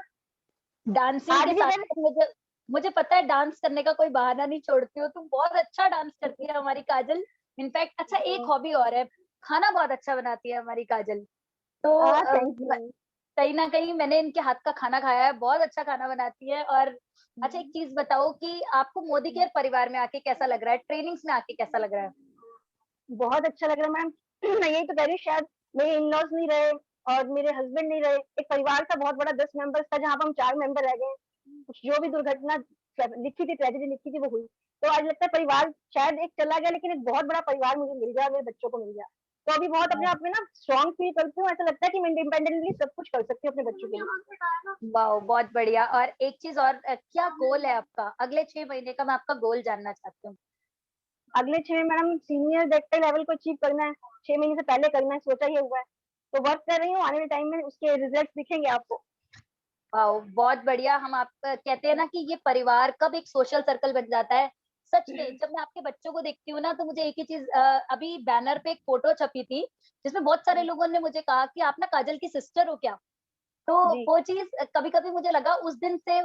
डांसिंग आज के भी साथ मुझे पता है डांस करने का कोई बहाना नहीं छोड़ती हो, तुम बहुत अच्छा डांस करती है हमारी काजल। इनफैक्ट अच्छा, एक हॉबी और है, खाना बहुत अच्छा बनाती है हमारी काजल। तो कहीं ना कहीं मैंने इनके हाथ का खाना खाया है, बहुत अच्छा खाना बनाती है। और अच्छा, एक चीज बताओ कि आपको मोदी केयर परिवार में आके कैसा लग रहा है, ट्रेनिंग्स में आके कैसा लग रहा है? बहुत अच्छा लग रहा है मैम। मैं यही तो कह रही हूँ, शायद मेरे इन लॉज नहीं रहे और मेरे हस्बैंड नहीं रहे, एक परिवार था बहुत बड़ा, 10 मेंबर्स था, जहाँ पर हम 4 मेंबर रह गए। कुछ जो भी दुर्घटना लिखी थी, ट्रेजेडी लिखी थी, वो हुई। तो आज लगता है परिवार शायद एक चला गया, लेकिन एक बहुत बड़ा परिवार मुझे मिल गया, मेरे बच्चों को मिल गया। तो अभी बहुत अपने आप में ना स्ट्रॉन्ग फील करती हूँ, ऐसा लगता है कि मैं इंडिपेंडेंटली सब कुछ कर सकती हूँ अपने बच्चों के लिए। वाह, बहुत बढ़िया। और एक चीज और, क्या गोल है आपका अगले 6 महीने का? मैं आपका गोल जानना चाहती हूँ। अगले 6 महीने मैडम सीनियर डायरेक्टर लेवल को अचीव करना है, 6 महीने से पहले करना है, सोचा ये हुआ है। तो वर्क कर रही हूँ, आने वाले टाइम में उसके रिजल्ट दिखेंगे आपको। वाओ, बहुत बढ़िया। हम आप कहते हैं ना कि ये परिवार कब एक सोशल सर्कल बन जाता है। सच में जब मैं आपके बच्चों को देखती हूँ ना, तो मुझे एक ही चीज, अभी बैनर पे एक फोटो छपी थी जिसमें बहुत सारे लोगों ने मुझे कहा कि आप ना काजल की सिस्टर हो क्या। तो वो चीज कभी कभी मुझे लगा, उस दिन से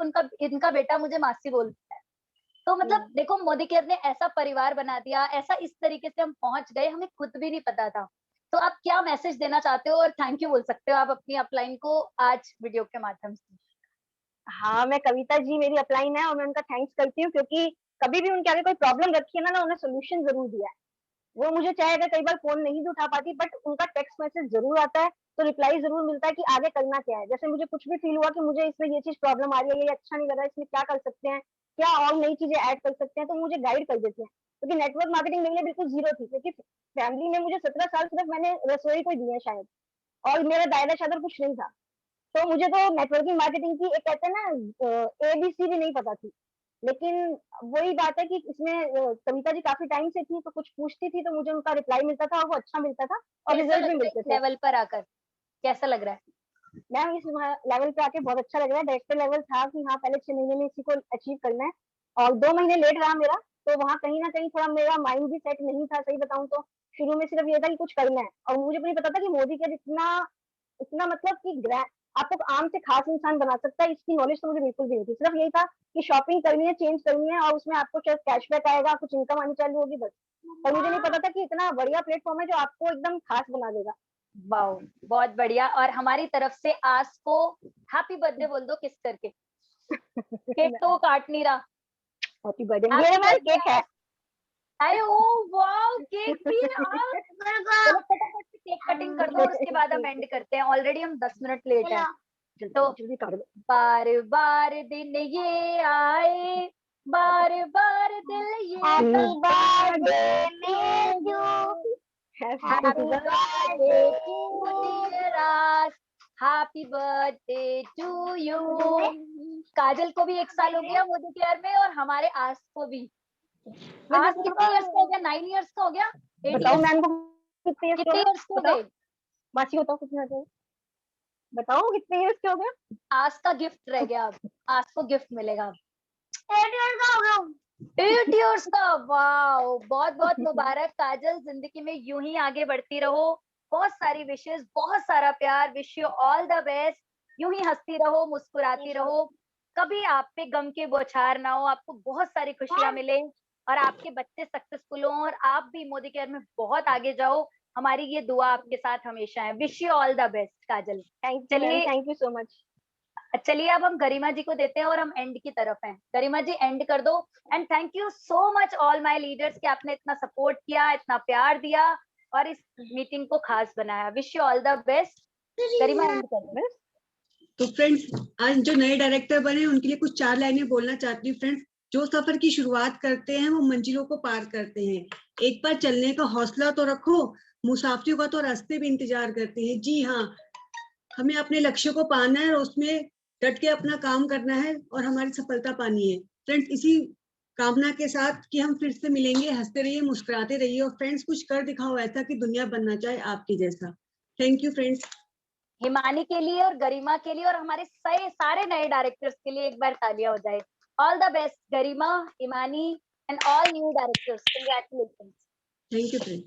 इनका बेटा मुझे मासी बोलता है। तो मतलब देखो, मोदी केयर ने ऐसा परिवार बना दिया, ऐसा इस तरीके से हम पहुंच गए, हमें खुद भी नहीं पता था। तो आप क्या मैसेज देना चाहते हो और थैंक यू बोल सकते हो आप अपनी अपलाइन को आज वीडियो के माध्यम से? हाँ, मैं कविता जी मेरी अपलाइन है और मैं उनका थैंक्स करती हूँ, क्योंकि कभी भी उनके आगे कोई प्रॉब्लम रखी है ना, उन्हें सोल्यूशन जरूर दिया है। वो मुझे चाहे अगर कई बार फोन नहीं भी उठा पाती, बट उनका टेक्स्ट मैसेज जरूर आता है, तो रिप्लाई जरूर मिलता है कि आगे करना क्या है। जैसे मुझे कुछ भी फील हुआ कि मुझे इसमें ये चीज प्रॉब्लम आ रही है, ये अच्छा नहीं लग रहा है, इसमें क्या कर सकते हैं, क्या और नई चीजें ऐड कर सकते हैं, तो मुझे गाइड कर देते हैं। क्योंकि नेटवर्क मार्केटिंग मेरे लिए बिल्कुल जीरो थी, क्योंकि फैमिली में मुझे 17 साल सिर्फ मैंने रसोई को दी है शायद, और मेरा दायरा शायद कुछ नहीं था। तो मुझे तो नेटवर्किंग मार्केटिंग की एक कहते हैं ना ABC भी नहीं पता थी। लेकिन वही बात है कि इसमें कविता जी काफी टाइम से थी, तो कुछ पूछती थी तो मुझे उनका रिप्लाई मिलता था और वो अच्छा मिलता था और रिजल्ट भी मिलते थे। लेवल पर आकर कैसा लग रहा है? मैम इस लेवल पे आके बहुत अच्छा लग रहा है। डायरेक्टर लेवल था कि हाँ पहले 6 महीने में इसी को अचीव करना है, और 2 महीने लेट रहा मेरा, तो वहाँ कहीं ना कहीं थोड़ा मेरा माइंड भी सेट नहीं था, सही बताऊं तो। शुरू में सिर्फ ये था कि कुछ करना है, और मुझे नहीं पता था कि मोदी का इतना मतलब कि आपको आम से खास इंसान बना सकता है, इसकी नॉलेज तो मुझे बिल्कुल भी नहीं थी। सिर्फ यही था कि शॉपिंग करनी है, चेंज करनी है, और उसमें आपको शायद कैशबैक आएगा, कुछ इनकम आनी चालू होगी, बस। और मुझे नहीं पता था कि इतना बढ़िया प्लेटफॉर्म है जो आपको एकदम खास बना देगा। वाओ, बहुत बढ़िया। और हमारी तरफ से आज को हैप्पी बर्थडे बोल दो किस करके। केक तो वो काट नहीं रहा। हैप्पी बर्थडे, ये हमारा केक है। अरे ओ वाओ, केक भी है। चलो फटाफट से केक कटिंग कर दो और उसके बाद हम एंड करते हैं। ऑलरेडी हम 10 मिनट लेट है। तो बार बार दिन ये आए, बार बार दिल ये happy birthday happy birthday to dear Aas, happy birthday to you. Kajal को भी 1 साल हो गया मोदी केयर में, और हमारे आस को भी। आज कितने इयर्स का हो गया? 9 इयर्स का हो गया? 8 बताओ इयर्स? मैम को कितने इयर्स कितने हो गए? मासी बताओ कितने हो गए? बताओ कितने इयर्स के हो गए? आज का गिफ्ट रह गया, अब आज को गिफ्ट मिलेगा। 8 इयर्स का हो गया। 8 इयर्स का, वाओ, बहुत बहुत मुबारक काजल। जिंदगी में यूं ही आगे बढ़ती रहो, बहुत सारी विशेष, बहुत सारा प्यार। Wish you all the best. यूं ही हंसती रहो, मुस्कुराती रहो, कभी आप पे गम के बौछार ना हो, आपको बहुत सारी खुशियां मिले, और आपके बच्चे सक्सेसफुल हों, और आप भी मोदी केयर में बहुत आगे जाओ। हमारी ये दुआ आपके साथ हमेशा है। Wish you all the best Kajal. चलिए, थैंक यू सो मच। चलिए अब हम गरिमा जी को देते हैं और हम एंड की तरफ हैं। गरिमा जी एंड कर दो। And thank you so much all my leaders कि आपने इतना सपोर्ट किया, इतना प्यार दिया और इस मीटिंग को खास बनाया। Wish you all the best. Garima and कर दो। तो फ्रेंड्स, आज जो नए डायरेक्टर बने उनके लिए कुछ 4 लाइनें बोलना चाहती हूँ। फ्रेंड्स, जो सफर की शुरुआत करते हैं वो मंजिलों को पार करते हैं। एक बार चलने का हौसला तो रखो, मुसाफिरों का तो रास्ते भी इंतजार करते हैं। जी हाँ, हमें अपने लक्ष्य को पाना है और उसमें डट के अपना काम करना है और हमारी सफलता पानी है। फ्रेंड्स, इसी कामना के साथ कि हम फिर से मिलेंगे। हंसते रहिए, मुस्कुराते रहिए, और फ्रेंड्स कुछ कर दिखाओ ऐसा कि दुनिया बनना चाहे आपकी जैसा। Thank you friends. हिमानी के लिए और गरिमा के लिए और हमारे सारे नए डायरेक्टर्स के लिए एक बार तालियां हो जाए। All the best Garima, Himani and all new directors. Congratulations. Thank you friends.